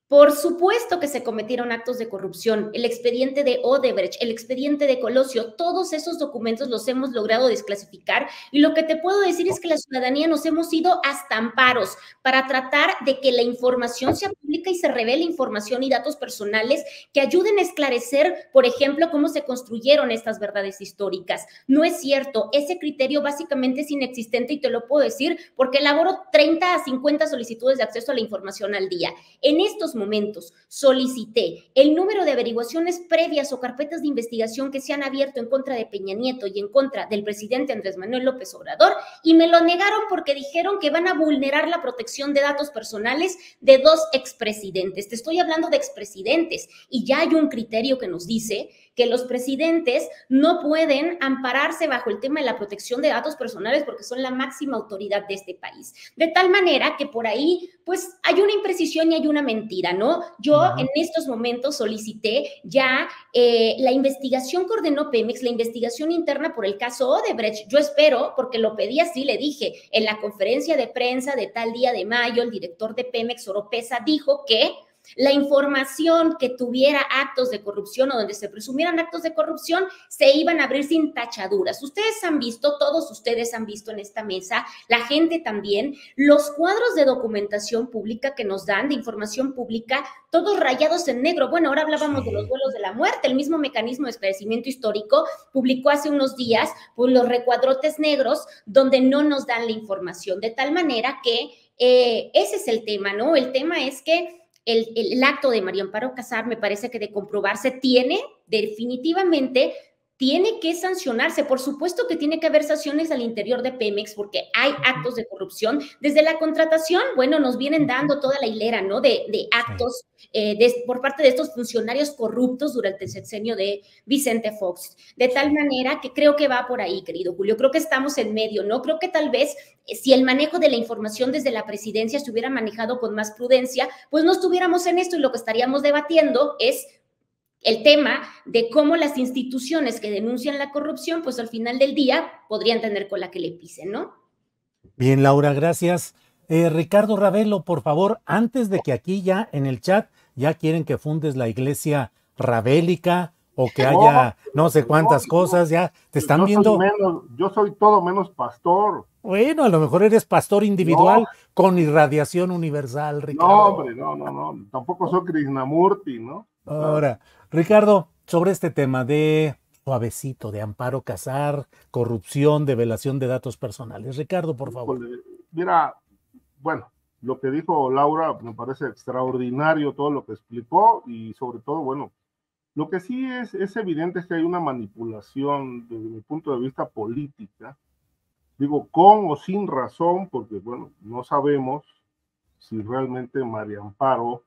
Por supuesto que se cometieron actos de corrupción, el expediente de Odebrecht, el expediente de Colosio, todos esos documentos los hemos logrado desclasificar y lo que te puedo decir es que la ciudadanía nos hemos ido hasta amparos para tratar de que la información sea pública y se revele información y datos personales que ayuden a esclarecer, por ejemplo, cómo se construyeron estas verdades históricas. No es cierto, ese criterio básicamente es inexistente y te lo puedo decir porque elaboro 30 a 50 solicitudes de acceso a la información al día. En estos momentos solicité el número de averiguaciones previas o carpetas de investigación que se han abierto en contra de Peña Nieto y en contra del presidente Andrés Manuel López Obrador y me lo negaron porque dijeron que van a vulnerar la protección de datos personales de 2 expresidentes. Te estoy hablando de expresidentes y ya hay un criterio que nos dice que los presidentes no pueden ampararse bajo el tema de la protección de datos personales porque son la máxima autoridad de este país. De tal manera que por ahí, pues, hay una imprecisión y hay una mentira, ¿no? Yo en estos momentos solicité ya la investigación que ordenó Pemex, la investigación interna por el caso Odebrecht. Yo espero, porque lo pedí así, le dije, en la conferencia de prensa de tal día de mayo, el director de Pemex, Oropesa, dijo que la información que tuviera actos de corrupción o donde se presumieran actos de corrupción se iban a abrir sin tachaduras. Ustedes han visto, todos ustedes han visto en esta mesa, la gente también, los cuadros de documentación pública que nos dan, de información pública, todos rayados en negro. Bueno, ahora hablábamos de los vuelos de la muerte, el mismo mecanismo de esclarecimiento histórico publicó hace unos días pues, los recuadrotes negros donde no nos dan la información, de tal manera que ese es el tema, ¿no? El tema es que el acto de María Amparo Casar me parece que de comprobarse definitivamente tiene que sancionarse. Por supuesto que tiene que haber sanciones al interior de Pemex porque hay actos de corrupción. Desde la contratación, bueno, nos vienen dando toda la hilera, ¿no? De actos por parte de estos funcionarios corruptos durante el sexenio de Vicente Fox. De tal manera que creo que va por ahí, querido Julio. Creo que estamos en medio, ¿no? Creo que tal vez si el manejo de la información desde la presidencia se hubiera manejado con más prudencia, pues no estuviéramos en esto y lo que estaríamos debatiendo es el tema de cómo las instituciones que denuncian la corrupción, pues al final del día podrían tener cola que le pisen, ¿no? Bien, Laura, gracias. Ricardo Ravelo, por favor, antes de que aquí ya en el chat ya quieren que fundes la iglesia rabélica o que haya no sé cuántas cosas, ya te están viendo. Yo soy todo menos pastor. Bueno, a lo mejor eres pastor individual con irradiación universal, Ricardo. No, hombre, no. Tampoco soy Krishnamurti, ¿no? Ahora, Ricardo, sobre este tema de suavecito, de Amparo Casar, corrupción, develación de datos personales. Ricardo, por favor. Mira, bueno, lo que dijo Laura me parece extraordinario todo lo que explicó y sobre todo, bueno, lo que sí es evidente es que hay una manipulación desde mi punto de vista política, digo, con o sin razón, porque, bueno, no sabemos si realmente María Amparo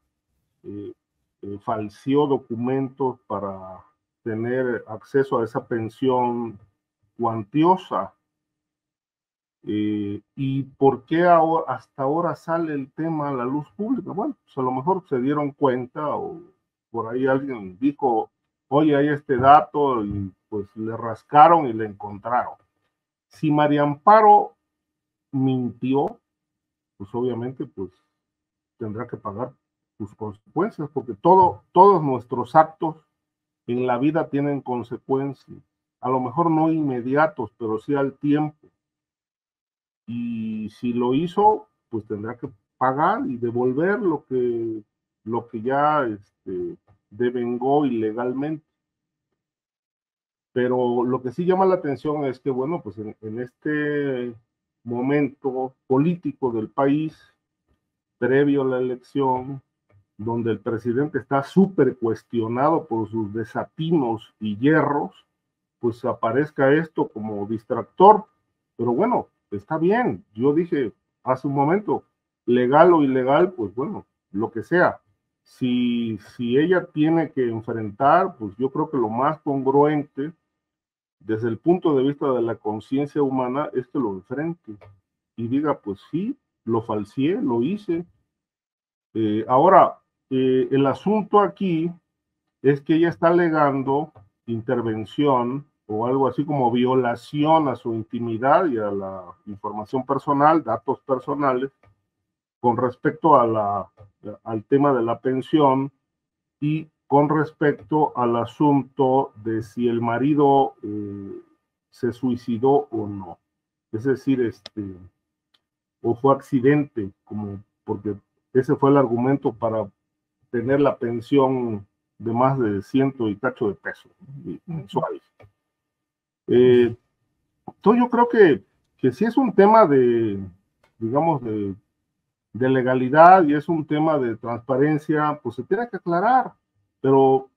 falseó documentos para tener acceso a esa pensión cuantiosa. ¿Y por qué hasta ahora sale el tema a la luz pública? Bueno, pues a lo mejor se dieron cuenta o por ahí alguien dijo, oye, hay este dato y pues le rascaron y le encontraron. Si María Amparo mintió, pues obviamente pues tendrá que pagar sus consecuencias, porque todos nuestros actos en la vida tienen consecuencias, a lo mejor no inmediatos, pero sí al tiempo. Y si lo hizo, pues tendrá que pagar y devolver lo que ya devengó ilegalmente. Pero lo que sí llama la atención es que, bueno, pues en este momento político del país, previo a la elección, donde el presidente está súper cuestionado por sus desatinos y hierros, pues aparezca esto como distractor, Pero bueno, está bien. Yo dije hace un momento, legal o ilegal, pues bueno, lo que sea. Si ella tiene que enfrentar, pues yo creo que lo más congruente desde el punto de vista de la conciencia humana es que lo enfrente y diga, pues sí, lo falseé, lo hice. Ahora, el asunto aquí es que ella está alegando intervención o algo así como violación a su intimidad y a la información personal, datos personales, con respecto al tema de la pensión y con respecto al asunto de si el marido se suicidó o no. Es decir, o fue accidente, como porque ese fue el argumento para tener la pensión de más de 100 y cacho de pesos mensuales. Entonces yo creo que sí es un tema de, digamos, de legalidad y es un tema de transparencia, pues se tiene que aclarar, pero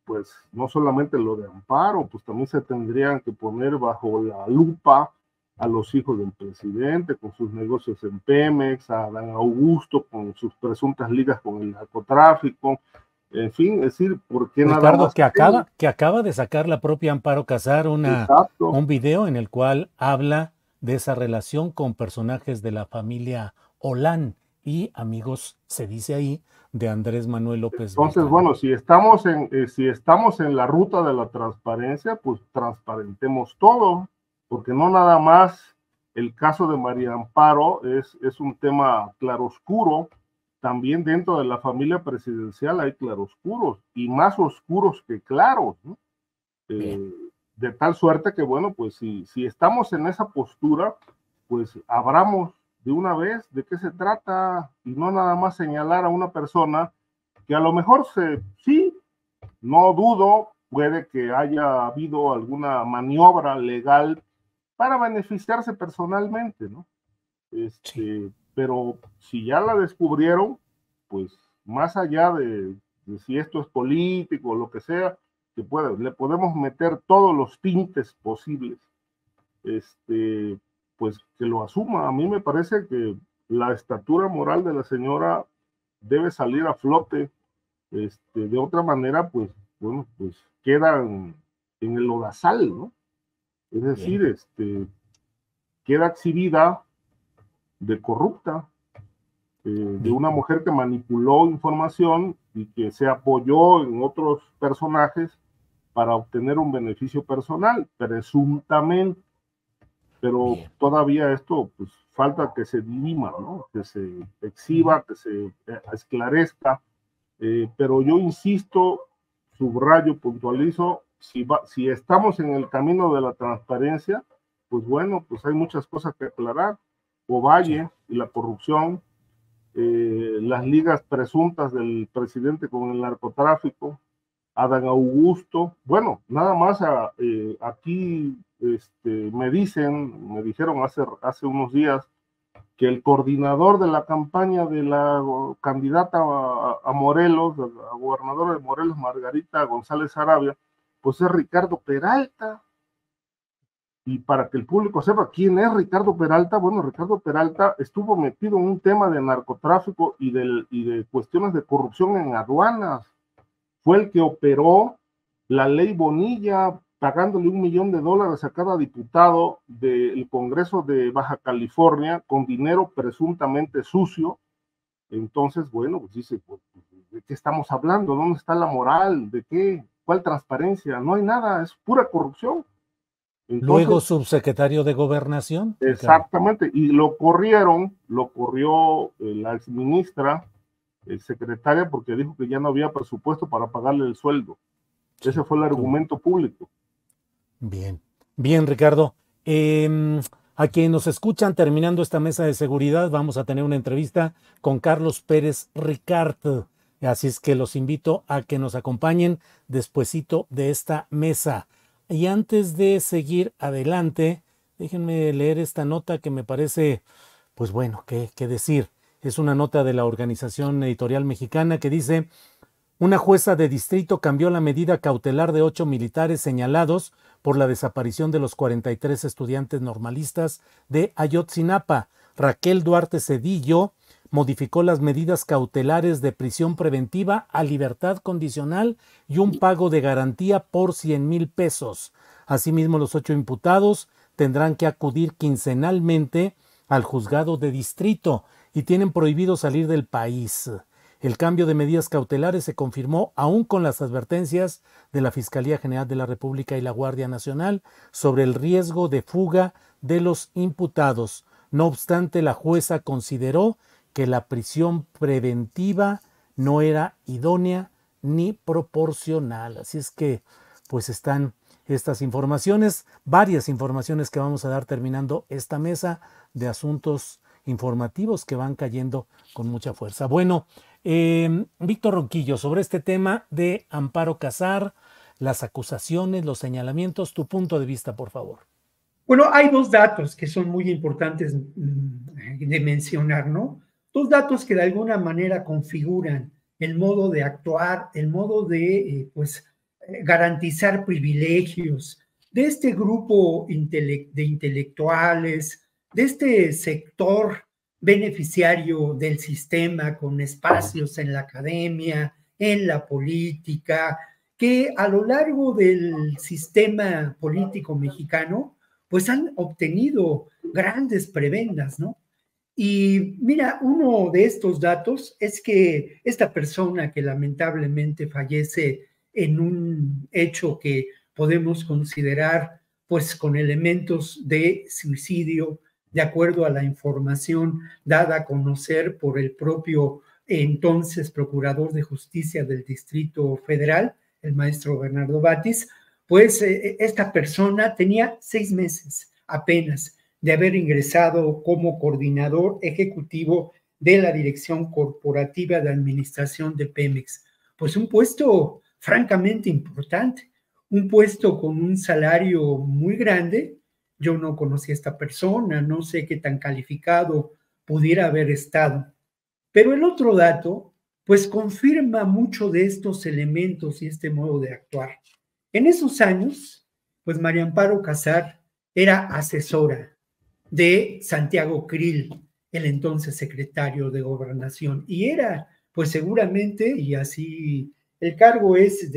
pues no solamente lo de Amparo, pues también se tendrían que poner bajo la lupa a los hijos del presidente con sus negocios en Pemex, a Dan Augusto con sus presuntas ligas con el narcotráfico, en fin, es decir, ¿por qué Ricardo, nada más? que acaba de sacar la propia Amparo Casar un video en el cual habla de esa relación con personajes de la familia Olán y amigos, se dice ahí, de Andrés Manuel López Entonces, Beltrán. bueno, si estamos en la ruta de la transparencia, pues transparentemos todo, porque no nada más el caso de María Amparo es un tema claroscuro, también dentro de la familia presidencial hay claroscuros, y más oscuros que claros, ¿no? De tal suerte que, bueno, pues si estamos en esa postura, pues abramos de una vez de qué se trata y no nada más señalar a una persona que a lo mejor sí, no dudo, puede que haya habido alguna maniobra legal para beneficiarse personalmente, ¿no? Sí. Pero si ya la descubrieron, pues más allá de si esto es político o lo que sea, le podemos meter todos los tintes posibles. Pues que lo asuma. A mí me parece que la estatura moral de la señora debe salir a flote. De otra manera, pues, bueno, pues quedan en el lodazal, ¿no? Es decir, queda exhibida de corrupta, de una mujer que manipuló información y que se apoyó en otros personajes para obtener un beneficio personal, presuntamente. Pero todavía esto, pues, falta que se dirima, ¿no? Que se exhiba, que se esclarezca. Pero yo insisto, subrayo, puntualizo, si estamos en el camino de la transparencia, pues bueno, pues hay muchas cosas que aclarar. Ovalle y la corrupción, las ligas presuntas del presidente con el narcotráfico, Adán Augusto, bueno, nada más aquí me dijeron hace unos días que el coordinador de la campaña de la candidata a Morelos, a gobernadora de Morelos, Margarita González Arabia, pues es Ricardo Peralta. Y para que el público sepa quién es Ricardo Peralta, bueno, Ricardo Peralta estuvo metido en un tema de narcotráfico y de cuestiones de corrupción en aduanas. Fue el que operó la ley Bonilla, pagándole $1 millón a cada diputado del Congreso de Baja California con dinero presuntamente sucio. Entonces, bueno, pues dice, pues, ¿de qué estamos hablando? ¿Dónde está la moral? ¿De qué? ¿Cuál transparencia? No hay nada, es pura corrupción. Entonces, luego subsecretario de Gobernación. Exactamente, y lo corrió la exministra, secretaria, porque dijo que ya no había presupuesto para pagarle el sueldo. Sí, ese fue el argumento público. Bien, bien, Ricardo. A quienes nos escuchan, terminando esta mesa de seguridad, vamos a tener una entrevista con Carlos Pérez Ricard. Así es que los invito a que nos acompañen despuesito de esta mesa. Y antes de seguir adelante, déjenme leer esta nota que me parece, pues bueno, qué decir. Es una nota de la Organización Editorial Mexicana que dice: Una jueza de distrito cambió la medida cautelar de 8 militares señalados por la desaparición de los 43 estudiantes normalistas de Ayotzinapa. Raquel Duarte Cedillo modificó las medidas cautelares de prisión preventiva a libertad condicional y un pago de garantía por 100,000 pesos. Asimismo, los 8 imputados tendrán que acudir quincenalmente al juzgado de distrito y tienen prohibido salir del país. El cambio de medidas cautelares se confirmó aún con las advertencias de la Fiscalía General de la República y la Guardia Nacional sobre el riesgo de fuga de los imputados. No obstante, la jueza consideró que la prisión preventiva no era idónea ni proporcional. Así es que, pues están estas informaciones, varias informaciones que vamos a dar terminando esta mesa de asuntos informativos que van cayendo con mucha fuerza. Bueno, Víctor Ronquillo, sobre este tema de Amparo Casar, las acusaciones, los señalamientos, tu punto de vista, por favor. Bueno, hay dos datos que son muy importantes de mencionar, ¿no? Dos datos que de alguna manera configuran el modo de actuar, el modo de, garantizar privilegios de este grupo de intelectuales, de este sector beneficiario del sistema con espacios en la academia, en la política, que a lo largo del sistema político mexicano, pues han obtenido grandes prebendas, ¿no? Y mira, uno de estos datos es que esta persona que lamentablemente fallece en un hecho que podemos considerar pues con elementos de suicidio, de acuerdo a la información dada a conocer por el propio entonces Procurador de Justicia del Distrito Federal, el maestro Bernardo Batis, pues esta persona tenía 6 meses apenas de haber ingresado como coordinador ejecutivo de la Dirección Corporativa de Administración de Pemex. Pues un puesto francamente importante, un puesto con un salario muy grande. Yo no conocí a esta persona, no sé qué tan calificado pudiera haber estado. Pero el otro dato, pues confirma mucho de estos elementos y este modo de actuar. En esos años, pues María Amparo Casar era asesora de Santiago Krill, el entonces secretario de Gobernación, y era, pues seguramente, y así el cargo es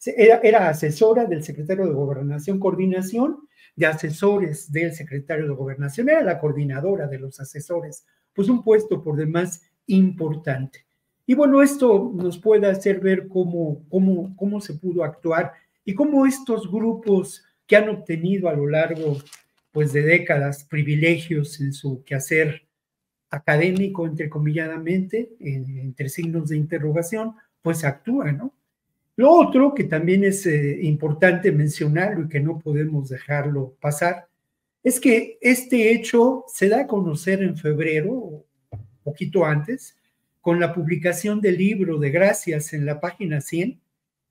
era asesora del secretario de Gobernación, coordinación de asesores del secretario de Gobernación, era la coordinadora de los asesores, pues un puesto por demás importante. Y bueno, esto nos puede hacer ver cómo se pudo actuar y cómo estos grupos que han obtenido a lo largo pues de décadas privilegios en su quehacer académico, entrecomilladamente, entre signos de interrogación, pues actúan, ¿no? Lo otro que también es importante mencionarlo y que no podemos dejarlo pasar, es que este hecho se da a conocer en febrero, poquito antes, con la publicación del libro de Gracias en la página 100,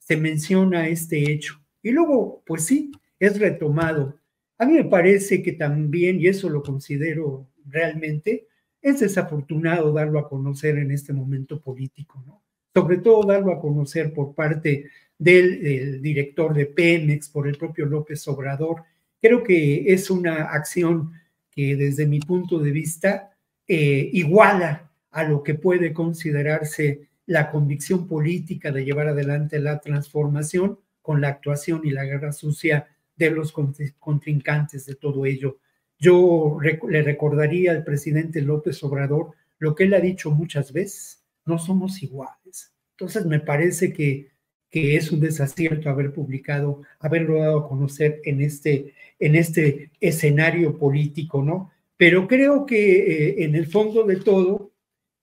se menciona este hecho. Y luego, pues sí, es retomado. A mí me parece que también, y eso lo considero realmente, es desafortunado darlo a conocer en este momento político, ¿no? Sobre todo darlo a conocer por parte del director de Pemex, por el propio López Obrador. Creo que es una acción que desde mi punto de vista iguala a lo que puede considerarse la convicción política de llevar adelante la transformación con la actuación y la guerra sucia de los contrincantes de todo ello. Yo le recordaría al presidente López Obrador lo que él ha dicho muchas veces: no somos iguales. Entonces me parece que es un desacierto haberlo dado a conocer en este escenario político, ¿no? Pero creo que en el fondo de todo,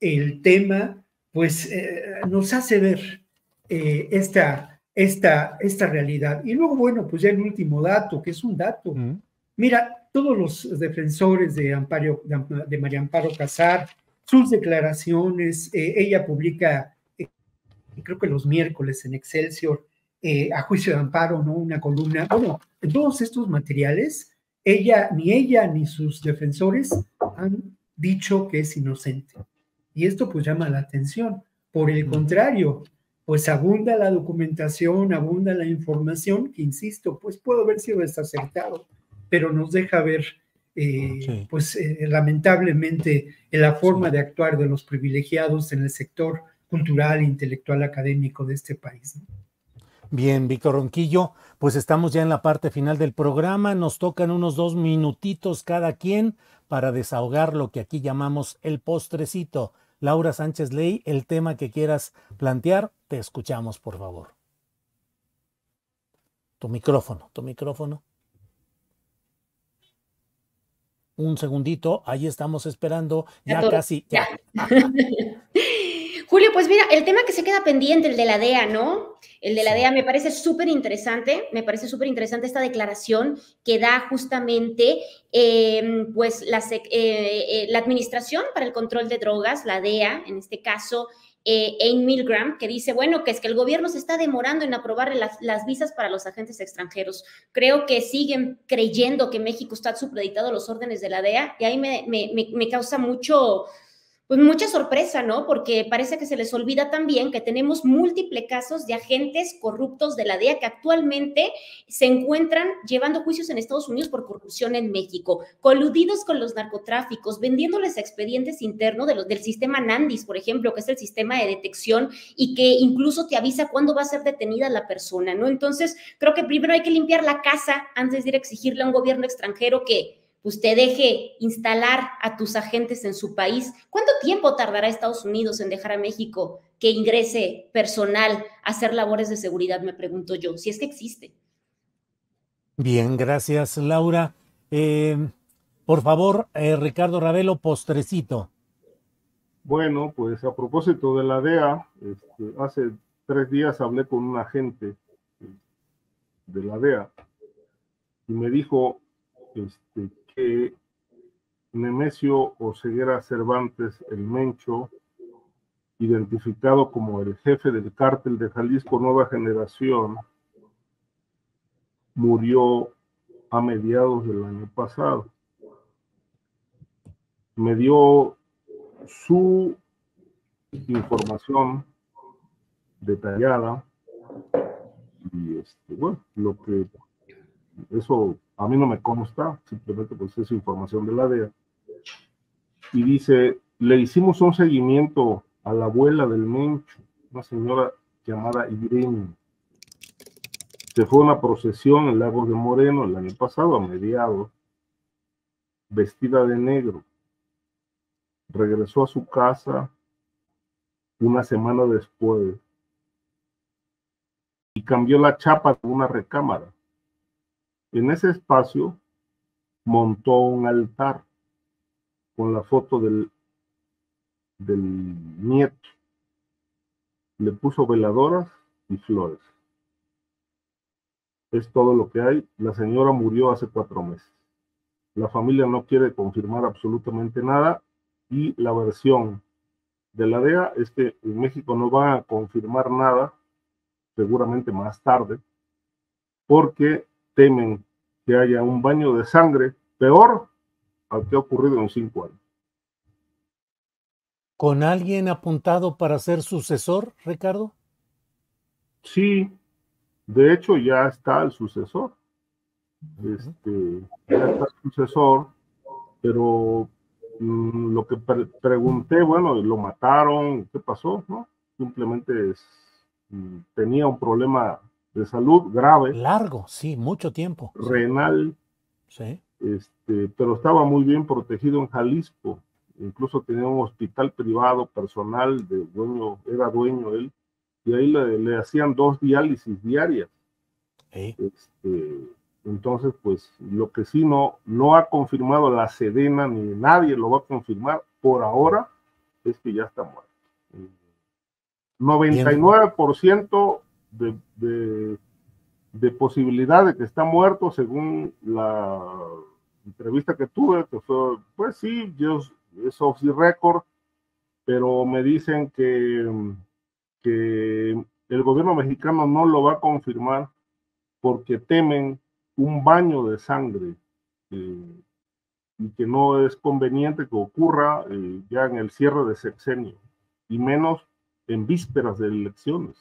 el tema, pues, nos hace ver esta realidad. Y luego, bueno, pues ya el último dato, que es un dato. Mira, todos los defensores de María Amparo Casar, sus declaraciones, ella publica, creo que los miércoles en Excelsior, a juicio de amparo, ¿no? Una columna. Bueno, en todos estos materiales, ni ella ni sus defensores han dicho que es inocente. Y esto pues llama la atención, Por el contrario, pues abunda la documentación, abunda la información, que insisto, pues puedo haber sido desacertado, pero nos deja ver, lamentablemente, la forma de actuar de los privilegiados en el sector cultural, intelectual, académico de este país, ¿no? Bien, Víctor Ronquillo, pues estamos ya en la parte final del programa, nos tocan unos 2 minutitos cada quien para desahogar lo que aquí llamamos el postrecito. Laura Sánchez Ley, el tema que quieras plantear, te escuchamos, por favor. Tu micrófono. Un segundito, ahí estamos esperando, ya casi, ya. Julio, pues mira, el tema que se queda pendiente, el de la DEA, ¿no? El de la DEA me parece súper interesante esta declaración que da justamente la Administración para el Control de Drogas, la DEA, en este caso, Amy Milgram, que dice, bueno, que es que el gobierno se está demorando en aprobar las visas para los agentes extranjeros. Creo que siguen creyendo que México está supeditado a los órdenes de la DEA y ahí me causa mucha sorpresa, ¿no? Porque parece que se les olvida también que tenemos múltiples casos de agentes corruptos de la DEA que actualmente se encuentran llevando juicios en Estados Unidos por corrupción en México, coludidos con los narcotráficos, vendiéndoles expedientes internos del sistema NANDIS, por ejemplo, que es el sistema de detección y que incluso te avisa cuándo va a ser detenida la persona, ¿no? Entonces, creo que primero hay que limpiar la casa antes de ir a exigirle a un gobierno extranjero que te deje instalar a tus agentes en su país. ¿Cuánto tiempo tardará Estados Unidos en dejar a México que ingrese personal a hacer labores de seguridad, me pregunto yo, si es que existe? Bien, gracias, Laura. Por favor, Ricardo Ravelo, postrecito. Bueno, pues a propósito de la DEA, hace 3 días hablé con un agente de la DEA y me dijo que Nemesio Oseguera Cervantes, el Mencho, identificado como el jefe del cártel de Jalisco Nueva Generación, murió a mediados del año pasado. Me dio su información detallada y bueno, lo que eso a mí no me consta, simplemente pues es información de la DEA. Y dice, le hicimos un seguimiento a la abuela del Mencho, una señora llamada Irene. Se fue a una procesión en Lagos de Moreno el año pasado, a mediados, vestida de negro. Regresó a su casa una semana después y cambió la chapa de una recámara. En ese espacio montó un altar con la foto del nieto. Le puso veladoras y flores. Es todo lo que hay. La señora murió hace 4 meses. La familia no quiere confirmar absolutamente nada y la versión de la DEA es que en México no van a confirmar nada, seguramente más tarde, porque temen que haya un baño de sangre peor al que ha ocurrido en 5 años. ¿Con alguien apuntado para ser sucesor, Ricardo? Sí, de hecho ya está el sucesor. Ya está el sucesor, pero lo que pregunté, bueno, lo mataron, ¿qué pasó? ¿No? Simplemente tenía un problema de salud grave. Largo, sí, mucho tiempo. Renal. Sí. Pero estaba muy bien protegido en Jalisco. Incluso tenía un hospital privado personal, era dueño él, y ahí le hacían 2 diálisis diarias. Sí. Entonces, pues, lo que sí no ha confirmado la Sedena, ni nadie lo va a confirmar por ahora, es que ya está muerto. 99% de posibilidad de que está muerto, según la entrevista que tuve, que fue, pues sí, es off the record, pero me dicen que el gobierno mexicano no lo va a confirmar porque temen un baño de sangre y que no es conveniente que ocurra ya en el cierre de sexenio, y menos en vísperas de elecciones.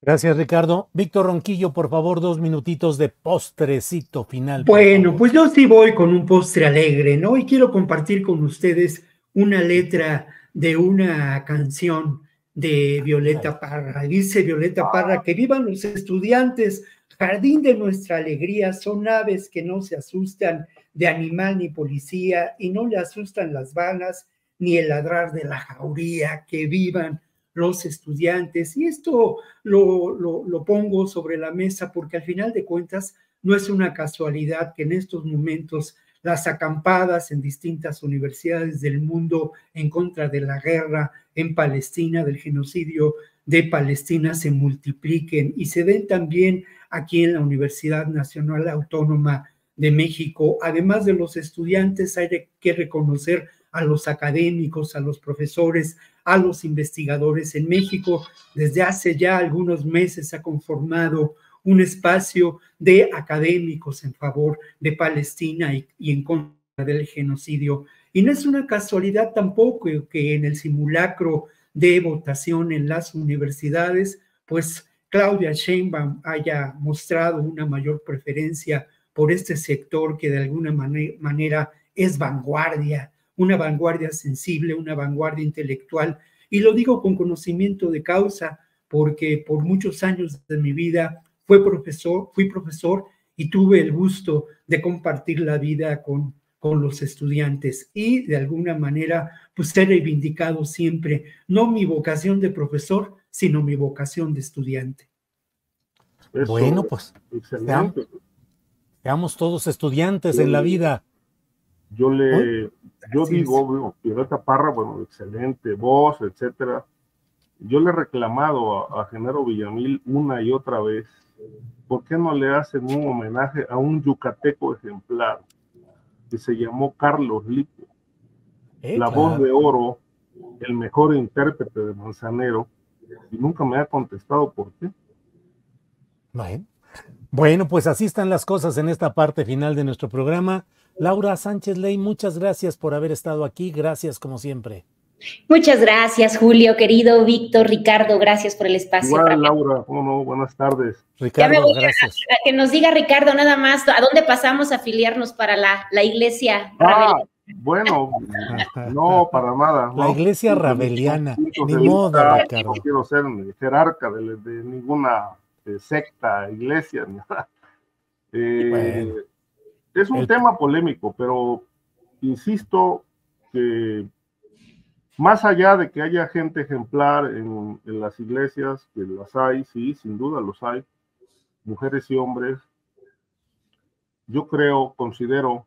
Gracias, Ricardo. Víctor Ronquillo, por favor, 2 minutitos de postrecito final. Bueno, pues yo sí voy con un postre alegre, ¿no? Y quiero compartir con ustedes una letra de una canción de Violeta Parra. Dice Violeta Parra: que vivan los estudiantes, jardín de nuestra alegría, son aves que no se asustan de animal ni policía, y no le asustan las balas ni el ladrar de la jauría. Que vivan los estudiantes. Y esto lo pongo sobre la mesa porque al final de cuentas no es una casualidad que en estos momentos las acampadas en distintas universidades del mundo en contra de la guerra en Palestina, del genocidio de Palestina, se multipliquen y se den también aquí en la Universidad Nacional Autónoma de México. Además de los estudiantes, hay que reconocer a los académicos, a los profesores, a los investigadores. En México, desde hace ya algunos meses, se ha conformado un espacio de académicos en favor de Palestina y en contra del genocidio. Y no es una casualidad tampoco que en el simulacro de votación en las universidades, pues Claudia Sheinbaum haya mostrado una mayor preferencia por este sector que de alguna manera es vanguardia, una vanguardia sensible, una vanguardia intelectual. Y lo digo con conocimiento de causa, porque por muchos años de mi vida fui profesor y tuve el gusto de compartir la vida con los estudiantes y de alguna manera pues he reivindicado siempre no mi vocación de profesor, sino mi vocación de estudiante. Eso, bueno, pues seamos todos estudiantes en la vida. Yo digo, Violeta Parra, bueno, excelente voz, etcétera. Yo le he reclamado a Genaro Villamil una y otra vez, ¿por qué no le hacen un homenaje a un yucateco ejemplar que se llamó Carlos Lipo? La voz de oro, el mejor intérprete de Manzanero, y nunca me ha contestado por qué. Bueno, pues así están las cosas en esta parte final de nuestro programa. Laura Sánchez Ley, muchas gracias por haber estado aquí. Gracias como siempre. Muchas gracias, Julio, querido Víctor, Ricardo, gracias por el espacio. Igual, Laura, ¿cómo no? Buenas tardes. Ricardo, ya me voy gracias. A que nos diga Ricardo nada más, ¿a dónde pasamos a afiliarnos para la iglesia rabeliana? Bueno, no, para nada. La iglesia rabeliana, ni modo, Ricardo. No quiero ser jerarca de ninguna secta, iglesia, ni nada. Bueno, es un tema polémico, pero insisto que más allá de que haya gente ejemplar en las iglesias, que las hay, sí, sin duda los hay, mujeres y hombres, yo considero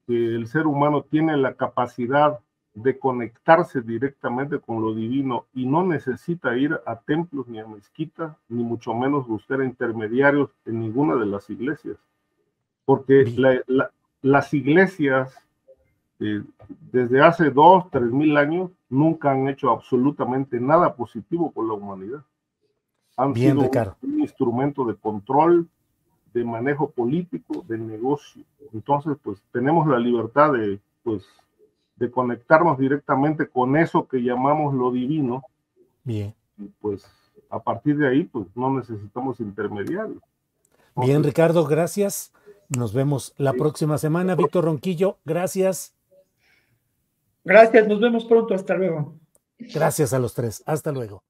que el ser humano tiene la capacidad de conectarse directamente con lo divino y no necesita ir a templos ni a mezquitas, ni mucho menos buscar intermediarios en ninguna de las iglesias. Porque las iglesias, desde hace 2.000, 3.000 años, nunca han hecho absolutamente nada positivo por la humanidad. Han sido un instrumento de control, de manejo político, de negocio. Entonces, pues, tenemos la libertad de conectarnos directamente con eso que llamamos lo divino. Bien. Y pues, a partir de ahí, pues, no necesitamos intermediarios. Bien, Ricardo, gracias. Nos vemos la próxima semana. Víctor Ronquillo, gracias. Gracias, nos vemos pronto, hasta luego. Gracias a los tres, hasta luego.